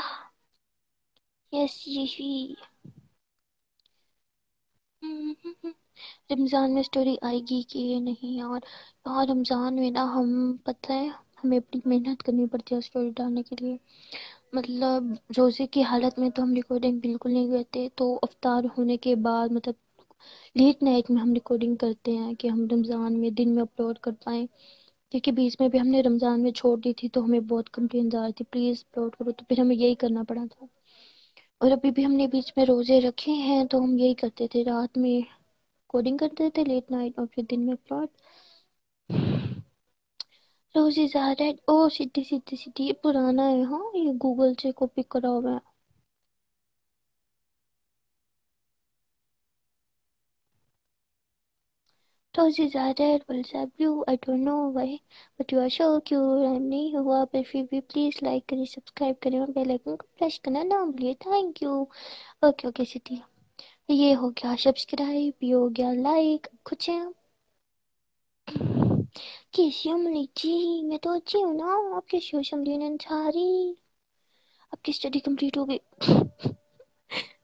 یس جی. رمضان میں اسٹوری آئے گی کہ نہیں یار؟ یار رمضان میں نا ہم پتہ ہے ہمیں بڑی محنت کرنی پڑتی ہے اسٹوری ڈالنے کے لیے. مطلب روزے کی حالت میں تو ہم ریکارڈنگ بالکل نہیں کرتے، تو افطار ہونے کے بعد مطلب لیٹ نائٹ میں ہم ریکارڈنگ کرتے ہیں کہ ہم رمضان میں دن میں اپلوڈ کر پائیں. کیونکہ بیچ میں بھی ہم نے رمضان میں چھوڑ دی تھی تو ہمیں بہت کمپلینز آ رہی تھی پلیز اپلوڈ کرو، تو پھر ہمیں یہی کرنا پڑا تھا. اور ابھی بھی ہم نے بیچ میں روزے رکھے ہیں تو ہم یہی کرتے تھے، رات میں کوڈنگ کرتے تھے لیٹ نائٹ اور پھر دن میں اپلوڈ. روزی زہرا او سیدھی سیدھی سیدھی یہ پرانا ہے. ہاں یہ گوگل سے کاپی کرا ہوا ہے. روزی Zahra WhatsApp you I don't know why but you are so cute. نہیں ہوا پر پھر بھی پلیز لائک کریں، سبسکرائب کریں اور بیل آئکن کو پریس کرنا نہ بھولیے. Thank you. اوکے اوکے سیدھی. یہ ہو گیا سبسکرائب، یہ ہو گیا لائک. کچھ ہے کیسی ہو ملی جی؟ میں تو اچھی ہوں نا. آپ کیسی ہو شملین انصاری؟ آپ کی اسٹڈی کمپلیٹ ہو گئی؟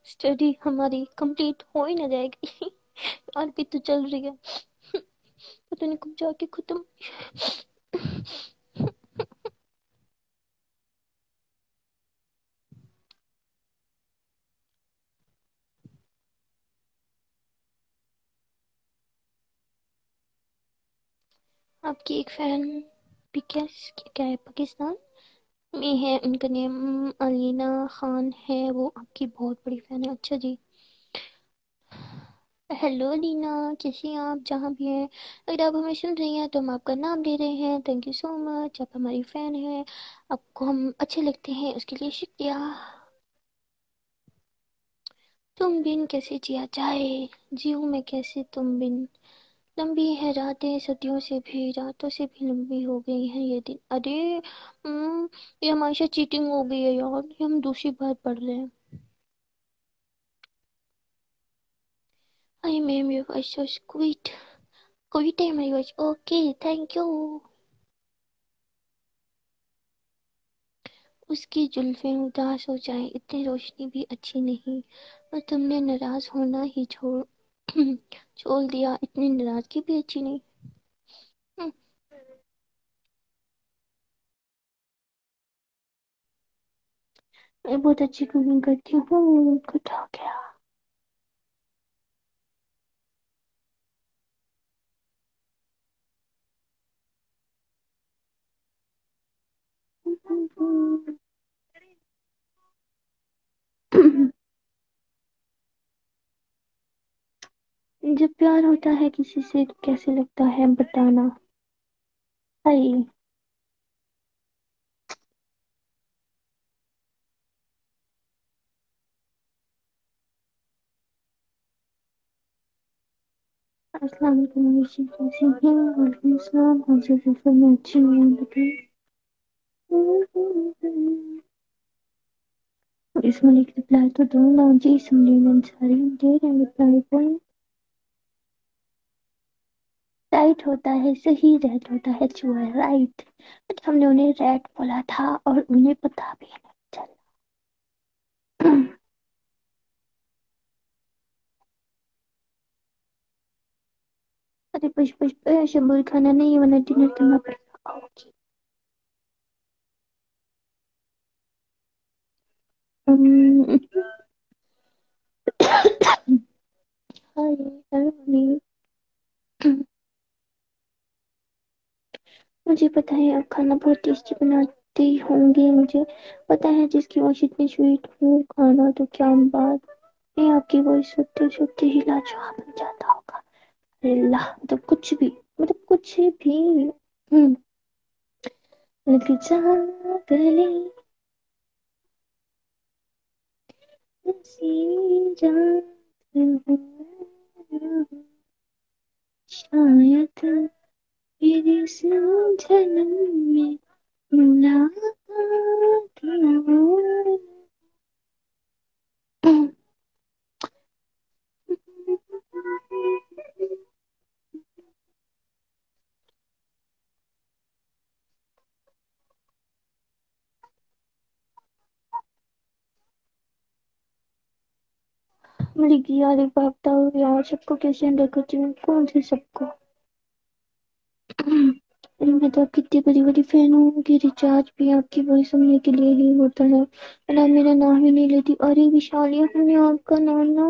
اسٹڈی ہماری کمپلیٹ ہو ہی نہ جائے گی. اور بھی تو چل رہی ہے، پتہ نہیں کب جا کے ختم. آپ کی ایک فین بھی کیا ہے پاکستان میں ہے، ان کا نیم علینا خان ہے، وہ آپ کی بہت بڑی فین ہے. اچھا جی. ہیلو لینا، کیسی ہیں آپ جہاں بھی ہیں؟ اگر آپ ہمیں سن رہی ہیں تو ہم آپ کا نام لے رہے ہیں. تھینک یو سو مچ، آپ ہماری فین ہیں، آپ کو ہم اچھے لگتے ہیں، اس کے لیے شکریہ. تم بن کیسے جیا جائے، جیوں میں کیسے تم بن. لمبی ہے راتیں صدیوں سے بھی، راتوں سے بھی لمبی ہو گئی ہیں یہ دن. ارے یہ ہمیشہ چیٹنگ ہو گئی ہے یار، یہ ہم دوسری بار پڑھ رہے ہیں. I ma'am your voice so sweet. کوئی time I voice okay thank you. اس کی زلفیں اداس ہو جائیں اتنی روشنی بھی اچھی نہیں، اور تم نے ناراض ہونا ہی چھوڑ دیا اتنی ناراضگی بھی اچھی نہیں. میں بہت اچھی کوکنگ کرتی ہوں. کچھ ہو گیا. جب پیار ہوتا ہے کسی سے تو کیسے لگتا ہے بتانا. ہائی السلام علیکم. وعلیکم السلام. میں اچھی ہوں بتائیں. اس میں ایک رپلائی تو دوں گا جی. سمرین انصاری دے رہے ہیں رپلائی کو. رائٹ ہوتا ہے صحیح، ریٹ ہوتا ہے چوہا رائٹ. بٹ ہم نے انہیں ریٹ بولا تھا اور انہیں پتا بھی نہیں چلا. ارے پش پش شمبول کھانا نہیں ورنہ ڈنر کرنا پڑے گا. اوکے. ہائی. مجھے پتا ہے آپ کھانا بہت ٹیسٹی بناتی ہوں گی. مجھے پتا ہے جس کی وائس اتنی سویٹ ہوں کھانا تو کیا بات ہے. آپ کی وائس سنتے سنتے ہی لاجواب بن جاتا ہوگا. اللہ مطلب کچھ بھی، مطلب کچھ بھی. لگ جا گلے شاید پھر اس جنم میں ملاقات ہو. ملکی یار ایک بات بتاؤ یار، سب کو کیسے ہینڈل کرتی ہوں؟ کون سے سب کو؟ میں تو آپ کی اتنی بڑی بڑی فین ہوں کہ ریچارج بھی آپ کی وائس سننے کے لیے ہی ہوتا ہے. اور آپ میرا نام ہی نہیں لیتی. ارے وشالی ہم نے آپ کا نام نا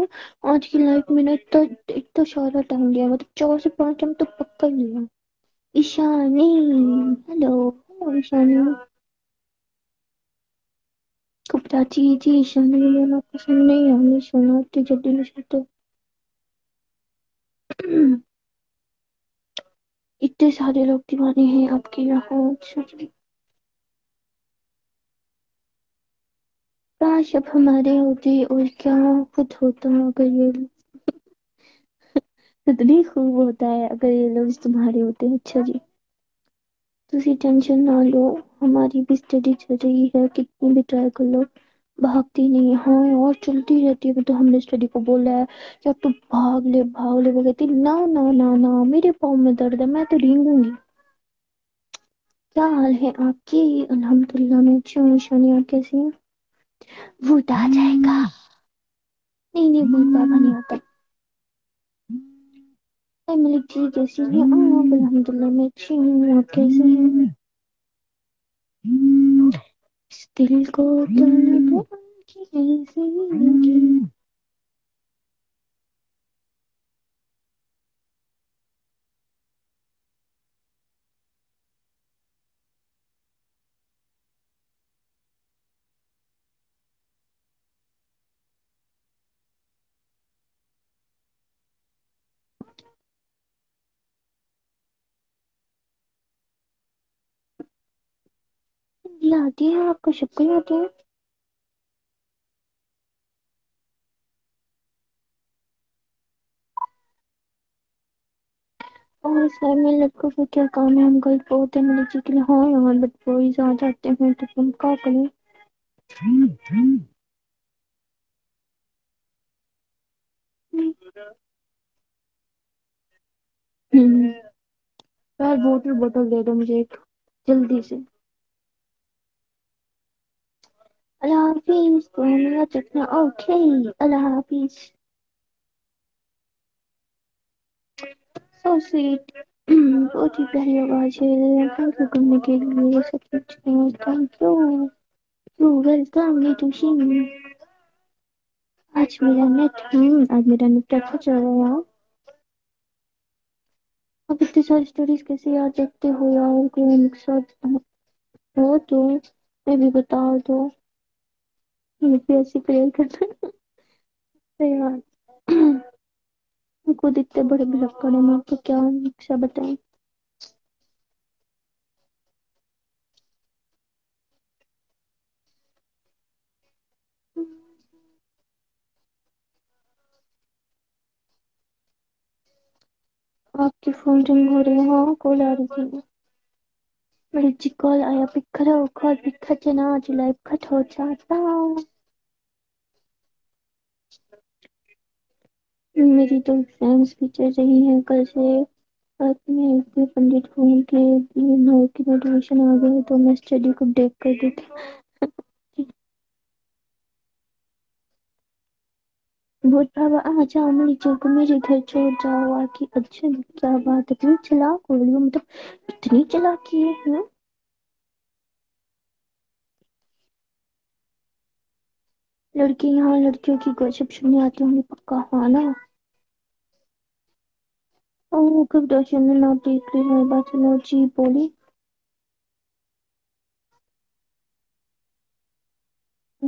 آج کی لائف میں نا اتنا سارا ٹائم لیا، مطلب 4 سے 5 ٹائم تو پکا ہی لیا. ایشانی ہیلو ایشانی کپڑا جی جی ایشانی لینا پسند نہیں ہے. ہمیں سونا اتنی جلدی نہیں سوتے. اتنے سارے لوگ دیوانے ہیں آپ کے یہاں. کاش اب ہمارے ہوتے اور کیا خود ہوتا اگر یہ کتنی خوب ہوتا ہے اگر یہ لوگ تمہارے ہوتے. اچھا جی تسی ٹینشن نہ لو، ہماری بھی اسٹڈی چل رہی ہے. کتنی بھی ٹرائی کر لو بھاگتی نہیں. ہاں اور چلتی رہتی ہے. تو ہم نے اسٹڈی کو بولا ہے کیا تو بھاگ لے وہ کہتی نہ نہ نہ نہ میرے پاؤں میں درد ہے میں تو رینگوں گی. کیا حال ہے آپ کی؟ الحمد للہ میں اچھی ہوں. شانی آپ کیسی ہیں؟ بھوت آ جائے گا. نہیں نہیں بھوت بابا نہیں آتا. ملک جی کیسی ہیں آپ؟ الحمد للہ میں اچھی ہوں. آپ کیسی ہیں؟ اس دل کو طلب کی زندگی. یہ آتی ہے آپ کو شب کو ہی آتی ہے. और इस लाइफ में लड़कों का क्या काम है, हम गर्ल पे होते हैं मलिक जी के लिए। हाँ यार, बट बॉयज आ जाते हैं तो तुम क्या करें। हम्म, यार वाटर बोतल दे दो मुझे एक, जल्दी से। अल्लाह हाफिज, तो मेरा चखना। ओके, अल्लाह हाफिज। So sweet. बहुत ही प्यारी आवाज है। थैंक यू करने के लिए सब कुछ। Thank you. You welcome me to she. आज मेरा नेट अच्छा चल रहा है यार। अब इतनी सारी स्टोरीज कैसे याद रखते हो यार, कोई उनके साथ हो तो मैं भी बता दो। यूपीएससी क्लियर करना है यार। खुद इतने बड़े भुलक्कड़ है, मैं तो क्या नक्शा बताएं। आपकी फोन रिंग हो रही है। हाँ, कॉल आ रही थी। मेरी जी कॉल आया, पिक करो। कॉल पिक करते ना, आज लाइव कट हो जाता। मेरी तो एग्जाम्स भी चल रही हैं कल से। अपने एक पंडित फोन के लिए की नोटिफिकेशन आ गया है, तो मैं स्टडी को ब्रेक कर देती हूँ। बहुत बाबा आ जाओ, मेरी जो को मेरे घर छोड़ जाओ आके। अच्छा, क्या बात है, इतनी चालाक हो रही हो, मतलब इतनी चालाकी है, लड़के यहाँ लड़कियों की गॉसिप सुनने आती होंगी पक्का, हाँ ना। ओ कब दर्शन ने ना देख ली हमारी बात सुनो जी बोली।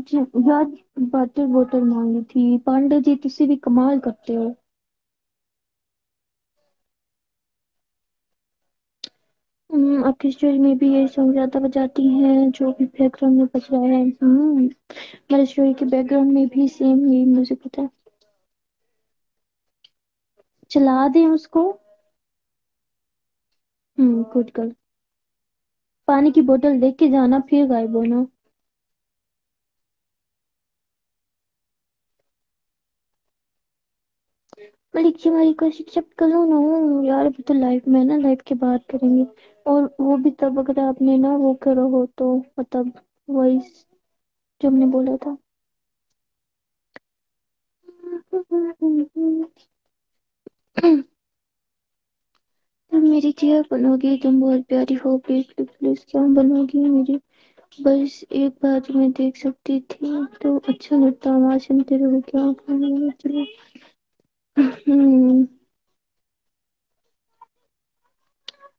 जी यार, वाटर बोतल मांगी थी पांडे जी, तुसी भी कमाल करते हो। आपकी स्टोरी में भी यही सॉन्ग ज्यादा बजाती हैं जो भी बैकग्राउंड में बज रहा है। मेरी स्टोरी के बैकग्राउंड में भी सेम यही म्यूजिक होता है। चला दें उसको। Good girl. पानी की बोतल देख के जाना, फिर गायब होना। मलिक जी, हमारी को एक्सेप्ट करो ना यार। अभी तो लाइफ में ना, लाइफ के बाद करेंगे। और वो भी तब अगर आपने ना वो करो हो तो, मतलब वॉइस जो हमने बोला था। तुम मेरी जिया बनोगी, तुम बहुत प्यारी हो, प्लीज प्लीज प्लीज क्या बनोगी मेरी। बस एक बार तुम्हें देख सकती थी तो अच्छा लगता, आवाज सुनते रहो क्या खाना चलो। हम्म।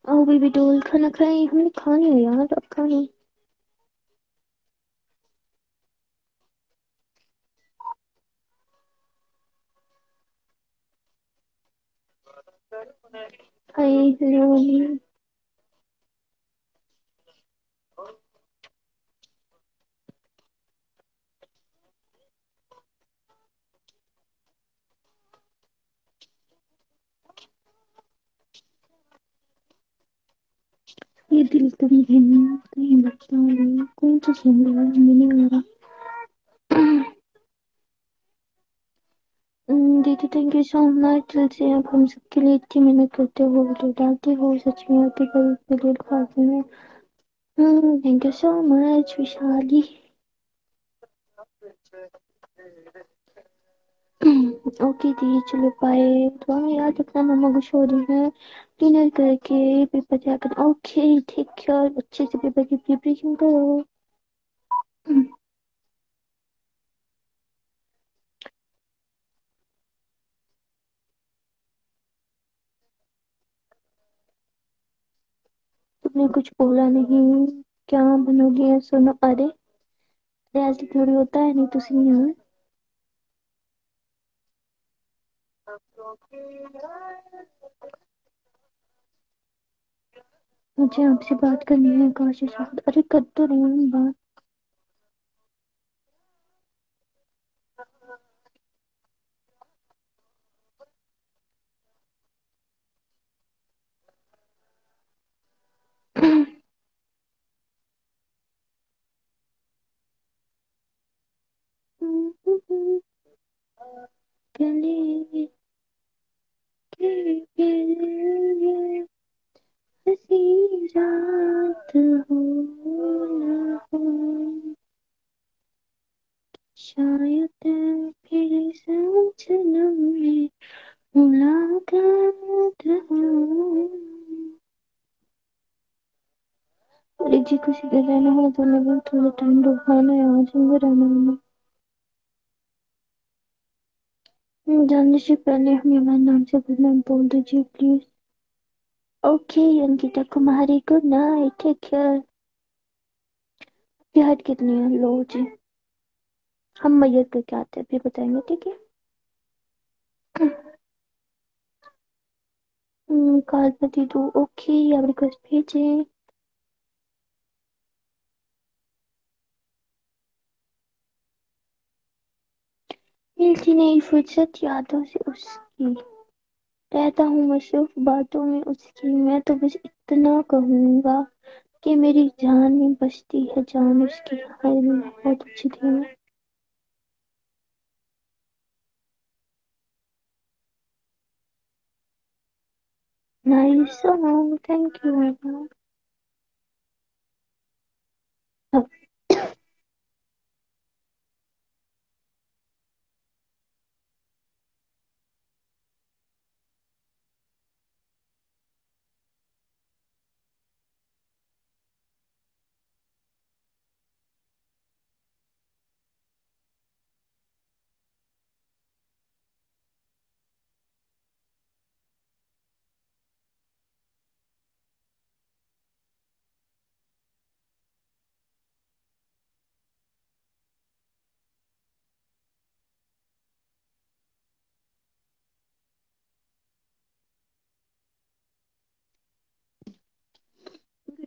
आओ बेबी डॉल, खाना खाए, हमने खाने है यार, अब खाने। Hi hello. ये दिल कभी है कहीं बचता नहीं, कौन सा सुन रहा है, मैंने आ रहा। दीदी थैंक यू सो मच। दिल से आप हम सबके लिए इतनी मेहनत करते हो, वीडियो डालते हो, सच में आपके कल के लिए खाते हैं। Thank you so much Vishali. Okay दी, चलो बाय। तो हमें याद रखना, मम्मा कुछ हो रही है, डिनर करके पेपर जाकर। ओके ठीक केयर, अच्छे से पेपर की प्रिपरेशन करो। तुमने कुछ बोला नहीं, क्या बनोगी सुनो। अरे ऐसे थोड़ी होता है, नहीं तो नहीं है। मुझे आपसे बात करनी है काश के साथ। अरे कर तो रही हूँ बात। गले के ये हंसी रात हो न हो, शायद फिर सनम में मुलाकात हो। अरे जी किसी के रहना है तो मैं थोड़ा टाइम रुकाना है, आज अंदर रहना है। जानने से पहले हमें मेरा नाम से गुड नाइट बोल दीजिए please. Okay Ankita Kumari, good night, take care. Height कितनी है? लो जी, हम मैयत करके आते हैं फिर बताएंगे, ठीक है। कालपति दो, ओके, आप रिक्वेस्ट भेजे। मिलती नहीं फुर्सत यादों से उसकी, रहता हूँ मसरूफ बातों में उसकी, मैं तो बस इतना कहूंगा कि मेरी जान में बसती है जान उसकी। हाय बहुत अच्छी थी मैं। Nice song, thank you madam.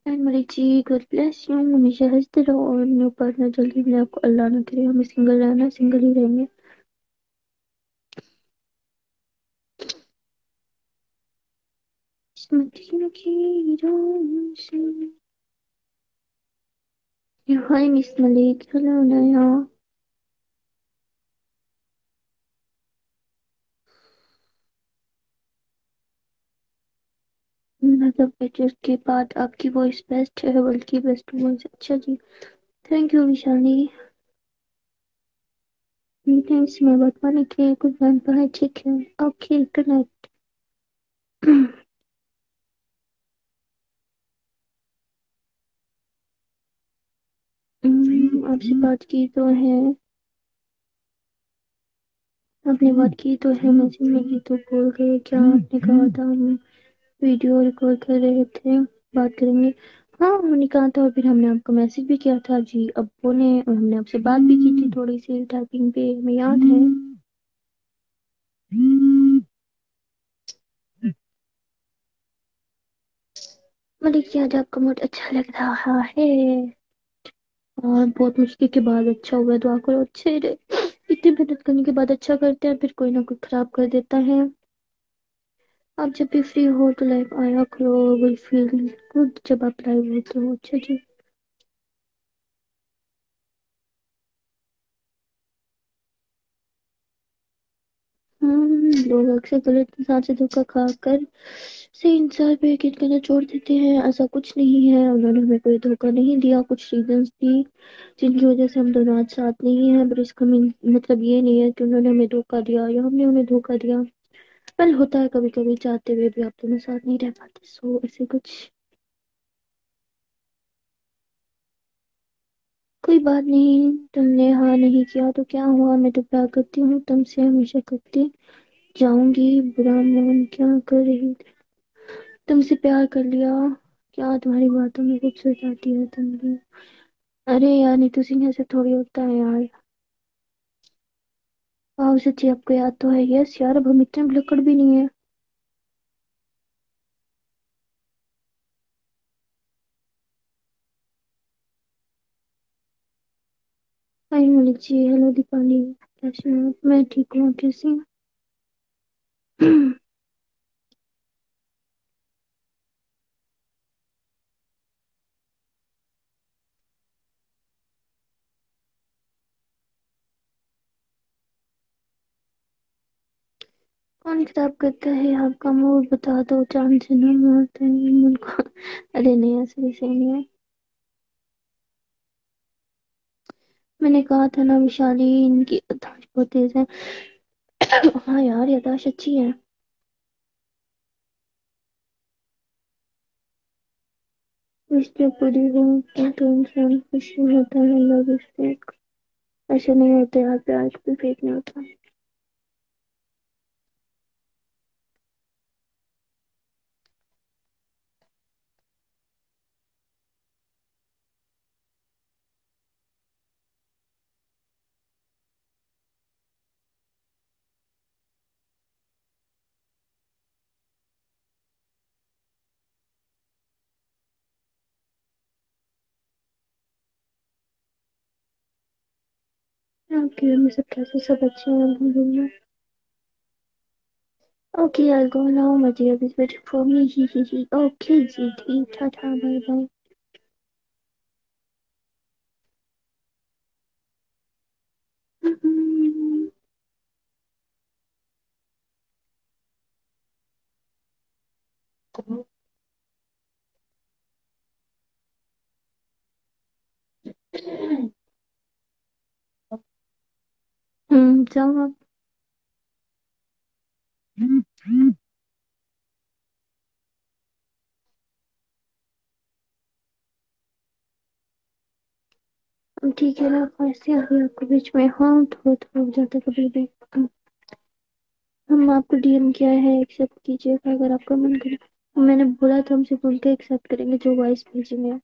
Malik ji, God bless you, हमेशा हंसते रहो और न्यू पार्टनर जल्दी मिले आपको, अल्लाह ना करे हमें सिंगल रहना, सिंगल ही रहेंगे। किस्मत की लकीरों से। हाय मिस मलिक, हेलो नया। मतलब पिक्चर के बाद आपकी वॉइस बेस्ट है, बल्कि बेस्ट वॉइस। अच्छा जी, थैंक यू विशाली। थैंक्स मैं बात पाने के लिए, गुड नाइट, बाय, ठीक है, ओके, गुड नाइट। आपसे बात की तो है, आपने बात की तो है, मैसेज में भी तो बोल गए, क्या आपने कहा था हम वीडियो रिकॉर्ड कर रहे थे, बात करेंगे। हाँ हमने कहा था और फिर हमने आपको मैसेज भी किया था जी अब्बू ने, और हमने आपसे बात भी की थी थोड़ी सी टाइपिंग पे, हमें याद है। मतलब कि आज आपका मूड अच्छा लग रहा है और बहुत मुश्किल के बाद अच्छा हुआ है, दुआ करो अच्छे रहे। इतनी मेहनत करने के बाद अच्छा करते हैं फिर कोई ना कोई खराब कर देता है। आप जब भी फ्री हो तो लाइव आया करो, विल फील गुड जब आप लाइव होते हो। अच्छा जी। लोग अक्सर गलत इंसान से धोखा खाकर सही इंसान पे यकीन करना छोड़ देते हैं, ऐसा कुछ नहीं है, उन्होंने हमें कोई धोखा नहीं दिया, कुछ रीजंस थी जिनकी वजह से हम दोनों आज साथ नहीं है, पर इसका मतलब ये नहीं है कि उन्होंने हमें धोखा दिया या हमने उन्हें धोखा दिया। वेल होता है कभी कभी, चाहते हुए भी आप दोनों साथ नहीं रह पाते, सो ऐसे कुछ। कोई बात नहीं, तुमने हाँ नहीं किया तो क्या हुआ, मैं तो प्यार करती हूँ तुमसे, हमेशा करती जाऊंगी, बुरा मन क्या कर रही थी, तुमसे प्यार कर लिया। क्या तुम्हारी बातों में खूबसूरत आती है तुम भी। अरे यार नीतू सिंह ऐसे थोड़ी होता है यार। वाह सच्ची आपको याद तो है, यस यार अब हम इतने भुलक्कड़ भी नहीं है। हाय मलिक जी, हेलो दीपाली, कैसे हो? मैं ठीक हूँ, कैसी हैं? कौन खराब करता है आपका मूड? बता दो, चांद से ना मारते हैं मूड को। अरे नहीं, ऐसे भी सही नहीं है। मैंने कहा था ना विशाली, इनकी याददाश्त बहुत तेज है। हाँ यार, याददाश्त अच्छी है। रिश्ते पूरी हो तो इंसान खुश नहीं होता है। Love is fake. ऐसे नहीं होते यार, प्यार भी फेक नहीं होता। आपके घर में सब कैसे? सब अच्छे हैं अल्हम्दुलिल्लाह। Okay, I'll go now. My dear is waiting for me. He. Okay, sweetie. Ta-ta, bye-bye. जाओ आप। ठीक है ना, कैसे आ गई आपके बीच में? हाँ, थोड़ा थोड़ा हो जाता है कभी भी। हम आपको डीएम किया है, एक्सेप्ट कीजिएगा अगर आपका मन करे। मैंने बोला था हमसे बोल के एक्सेप्ट करेंगे जो वॉइस भेजेंगे।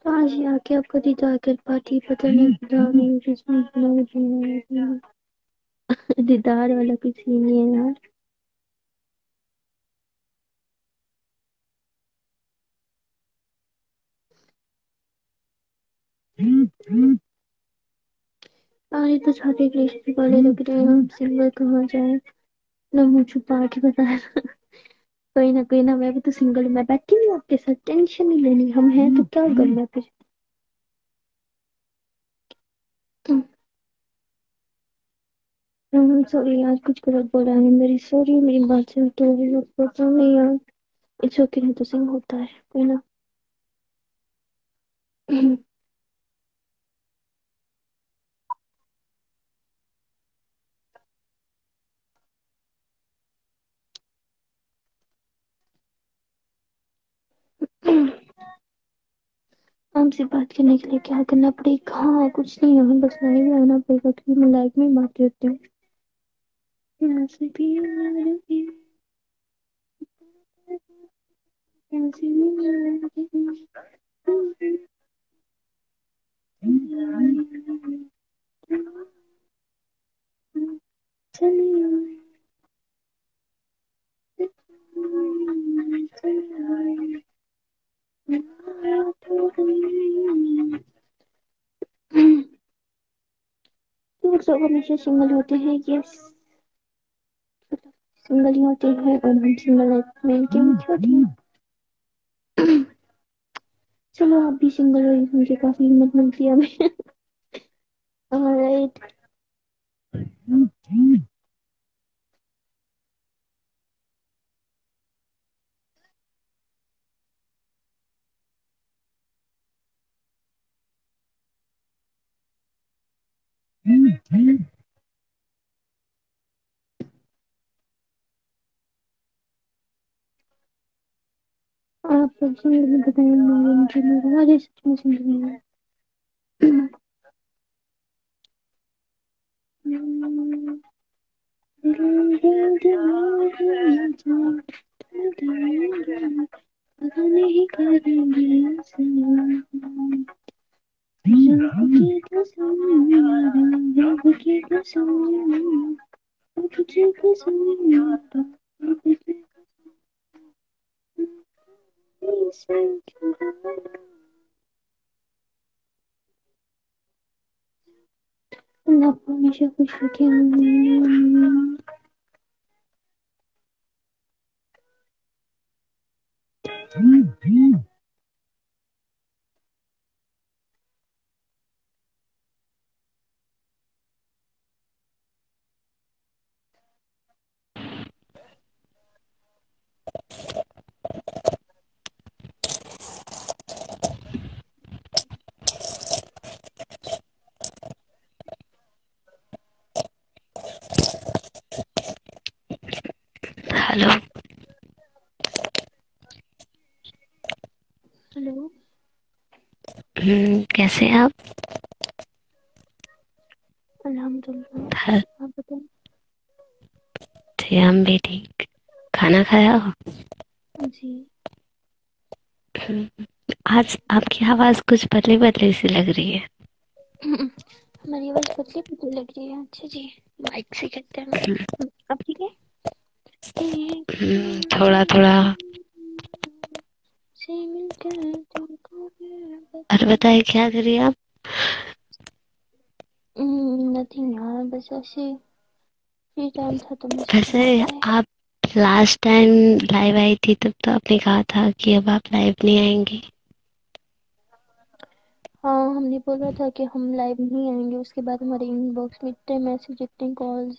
तो आज ही आके आपका दीदार कर पाती, पता नहीं खुदा नहीं जिसमें दीदार वाला कुछ ही नहीं है यार। सारे तो छाते के रिश्ते वाले लग रहे हैं, हम सिंगल कहाँ जाए? ना मुंह छुपा के बताया। कोई ना, मैं भी तो सिंगल हूँ, मैं बैठी हूँ आपके साथ, टेंशन नहीं लेनी, हम हैं तो क्या करना फिर। सॉरी यार, कुछ गलत बोला है, मेरी सॉरी, मेरी बात से तो पता नहीं यार। इट्स ओके, नहीं तो सिंग होता है, कोई ना। हमसे बात करने के लिए क्या करना पड़ेगा? हाँ, कुछ नहीं है, बस लाइव आना पड़ेगा क्योंकि मैं लाइव में बात करती हूँ। ऐसे भी ऐसे भी लोग सब हमेशा सिंगल होते हैं, यस, सिंगल ही होते हैं और हम सिंगल लाइफ में क्यों होते हैं। चलो आप भी सिंगल हो, मुझे काफी हिम्मत मिलती है अभी। ऑलराइट। आप सिंगल में बताएं, मुझे मेरा सच में सिंगल नहीं है। पता नहीं करेंगे सनम, रब की कसम, रब की कसम, रब की कसम, रब की कसम। अल्लाह आपको हमेशा खुश रखे।
کیسے ہیں آپ؟
الحمدللہ، آپ بتائیں۔
جی ہم بھی ٹھیک۔ کھانا کھایا ہو؟
جی
آج آپ کی آواز کچھ بدلی بدلی سی لگ رہی ہے۔
ہماری آواز پتلی پتلی لگ رہی ہے؟ اچھا جی، مائک سے کرتے ہیں نا۔ اب ٹھیک ہے؟
تھوڑا تھوڑا۔ اور بتائے کیا کریے آپ؟
نتھنگ یار، بس ایسے فری ٹائم تھا تو میں سوچا
ویسے
کرتے ہیں۔
آپ لاسٹ ٹائم لائیو آئی تھی تب تو آپ نے کہا تھا کہ اب آپ لائیو نہیں آئیں گی۔
ہاں، ہم نے بولا تھا کہ ہم لائیو نہیں آئیں گے، اس کے بعد ہمارے ان باکس میں اتنے میسج، اتنے کالز،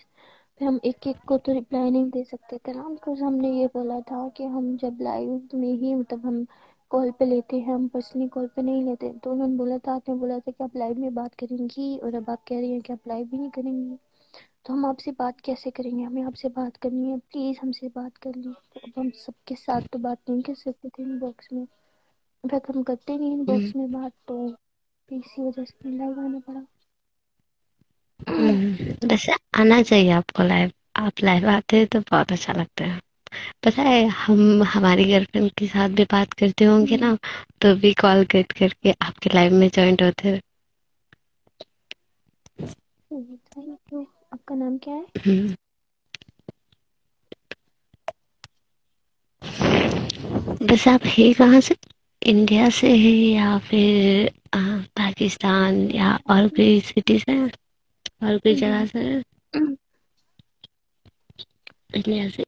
پھر ہم ایک ایک کو تو رپلائی نہیں دے سکتے تھے نا، بکاز ہم نے یہ بولا تھا کہ ہم جب لائیو میں ہی مطلب ہم کال پہ لیتے ہیں، ہم پرسنلی کال پہ نہیں لیتے۔ تو انہوں نے بولا تھا، آپ نے بولا تھا کہ آپ لائیو میں بات کریں گی، اور اب آپ کہہ رہی ہیں کہ آپ لائیو بھی نہیں کریں گی، تو ہم آپ سے بات کیسے کریں گے؟ ہمیں آپ سے بات کرنی ہے، پلیز ہم سے بات کر لیں۔ تو اب ہم سب کے ساتھ تو بات نہیں کر سکتے تھے ان باکس میں، انفیکٹ ہم کرتے نہیں ان باکس میں بات، تو اسی وجہ سے لائیو آنا پڑا۔
ویسے آنا چاہیے آپ کو لائیو، آپ لائیو آتے ہیں تو بہت اچھا لگتا ہے۔ پتہ ہے ہم ہماری گرل فرینڈ کے ساتھ بھی بات کرتے ہوں گے نا، تو بھی کال کر کے آپ کے لائیو میں جوائنٹ ہوتے
تھینک یو۔ آپ کا نام کیا ہے؟
ہیں۔ ویسے آپ ہے کہاں سے؟ انڈیا سے ہے یا پھر پاکستان یا اور کوئی سٹی سے ہیں؟ اور کوئی جگہ سے ہیں؟ انڈیا سے۔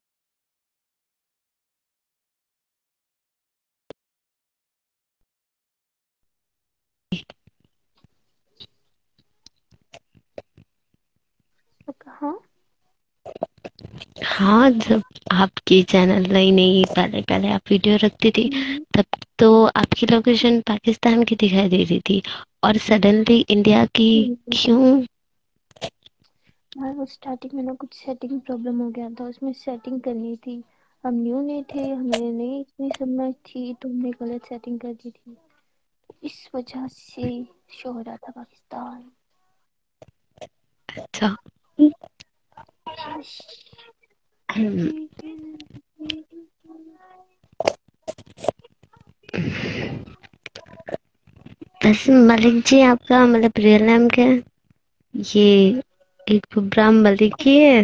کہاں؟
ہاں، جب آپ کی چینل نئی نئی پہلے آپ ویڈیو رکھتی تھی تب تو آپ کی لوکیشن پاکستان کی دکھائی دے رہی تھی، اور سڈنلی انڈیا کی کیوں؟
وہ اسٹارٹنگ میں نا کچھ سیٹنگ پرابلم ہو گیا تھا، اس میں سیٹنگ کرنی تھی، ہم نیو نہیں تھے، ہمیں نہیں اتنی سمجھ تھی، تو ہم نے غلط سیٹنگ کر دی تھی، اس وجہ سے شو ہو رہا تھا پاکستان۔
اچھا۔ بس ملک جی آپ کا مطلب ریئل نیم کیا ہے؟ یہ اقبرام ملک ہی ہے؟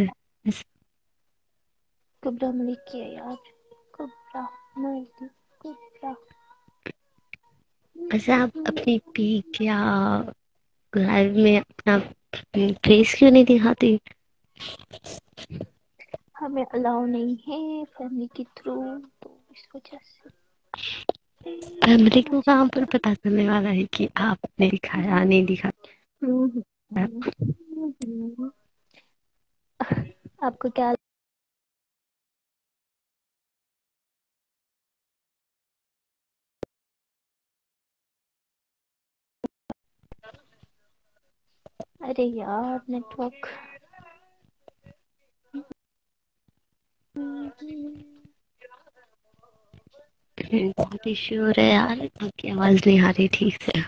کبرا ملک کی ہے یار، کبرا ملک، کبرا۔
ویسے آپ اپنی پیک یا لائف میں اپنا فیس کیوں نہیں دکھاتی؟
ہمیں الاؤ نہیں ہے فیملی کے تھرو، تو اس وجہ سے
فیملی کو کہاں پر پتا چلنے والا ہے کہ آپ نے دکھایا نہیں دکھایا؟
آپ کو کیا ارے یار نیٹورک
بہت ایشو ہو رہا ہے یار، آپ کی آواز نہیں آ رہی ٹھیک سے۔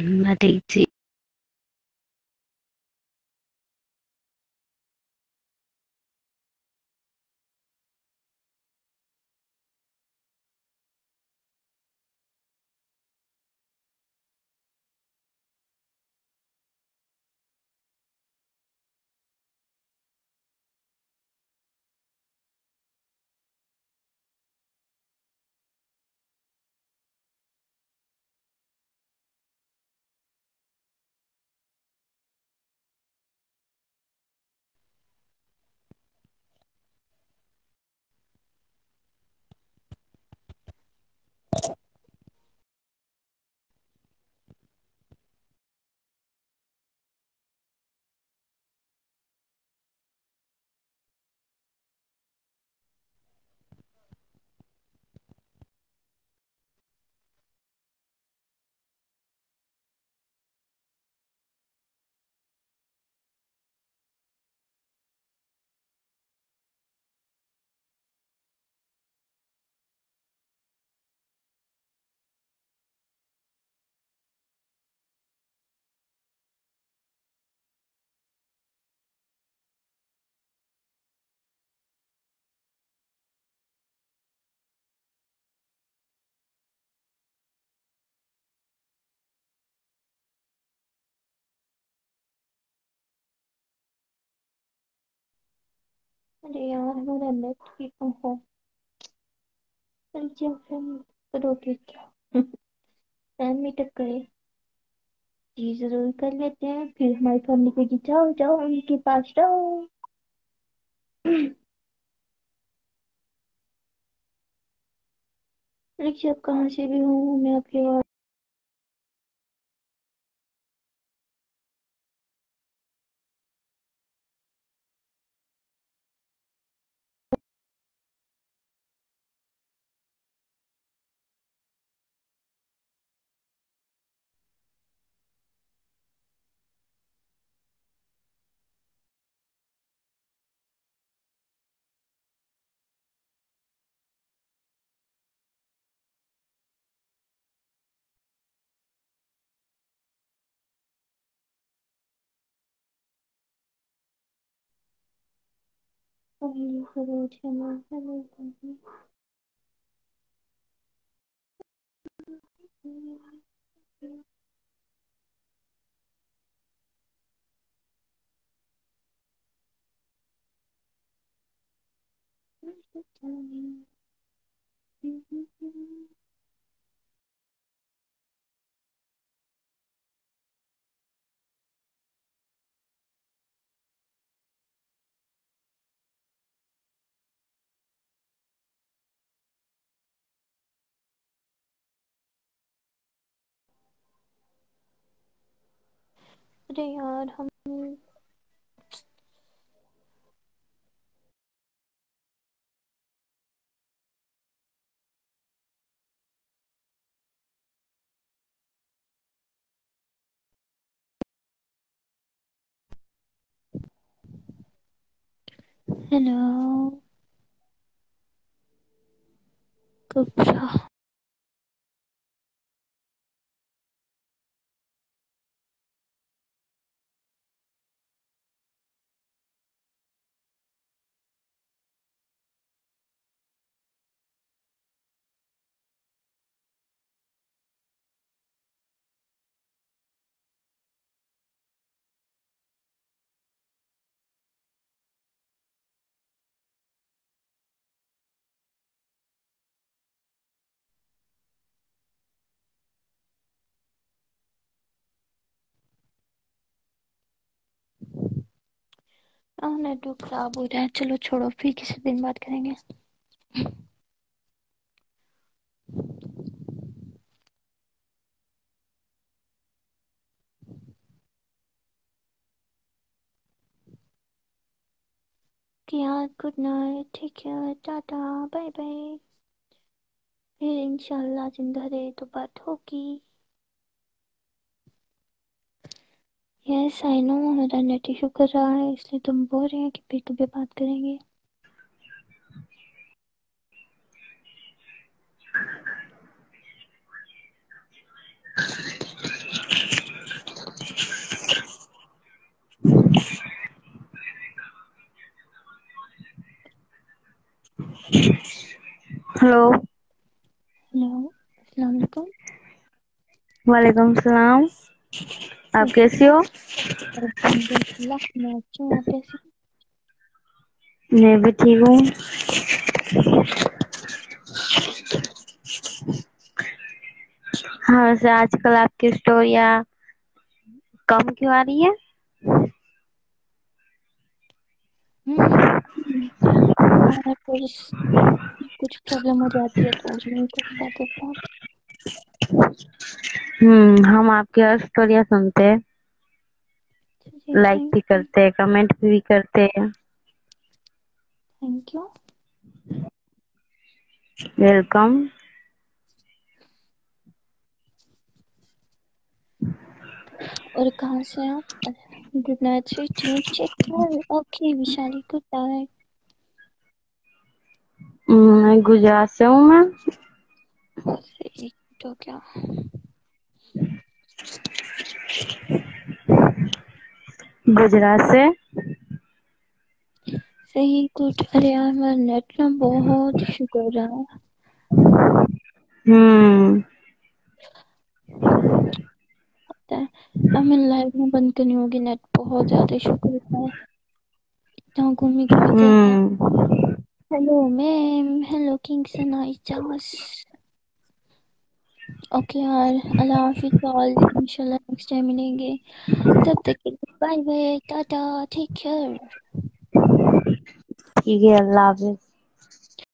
ملک جی
अरे यार हमारा नेट ही कहाँ चल क्या करोगे क्या? टाइम मीटअप करे जी जरूर कर लेते हैं, फिर हमारी फैमिली को जी जाओ जाओ उनके पास जाओ। देखिए आप कहाँ से भी हूँ मैं आपकी आवाज। हेलो हेलो अरे यार हम हेलो कब्जा नेटवर्क खराब हो रहा है, चलो छोड़ो फिर किसी दिन बात करेंगे। यार गुड नाइट, ठीक है, टाटा, बाय बाय, फिर इंशाल्लाह जिंदा रहे तो बात होगी। यस आई नो हमारा नेट इशू कर रहा है इसलिए तुम बोल रहे हैं कि फिर कभी बात करेंगे।
हेलो।
हेलो अस्सलाम वालेकुम।
वालेकुम सलाम। आप
कैसे
कैसी
हैं
हो?
आप? अल्हम्दुलिल्लाह मैं अच्छी हूँ, आप कैसी हैं?
मैं भी ठीक हूँ। हाँ, वैसे आजकल आपकी स्टोरियाँ कम क्यों आ रही है?
यार कुछ प्रॉब्लम हो जाती है तो नहीं कर पाते फोन।
हम आपकी हर स्टोरियाँ सुनते हैं,
जी
लाइक
थैंक
भी
यू।
करते हैं, कमेंट भी करते हैं।
Thank you.
वेलकम।
और कहाँ से हैं आप? Good night sweet dream, check okay Vishali, good night.
Gujarat से हूँ मैं।
तो क्या
गुजरात से।
सही गुड। अरे यार मेरा नेट ना बहुत इशू कर रहा है।
हम्म
पता है अब मैं लाइव में बंद करनी होगी, नेट बहुत ज्यादा इशू करता है। जहाँ घूमी घूमी कर हेलो मैम, हेलो किंग सनाइजास। ओके यार, अल्लाह हाफिज ऑल, इंशाल्लाह नेक्स्ट टाइम मिलेंगे, तब तक के लिए bye bye, ta-ta, take care.
ठीक है, अल्लाह हाफिज।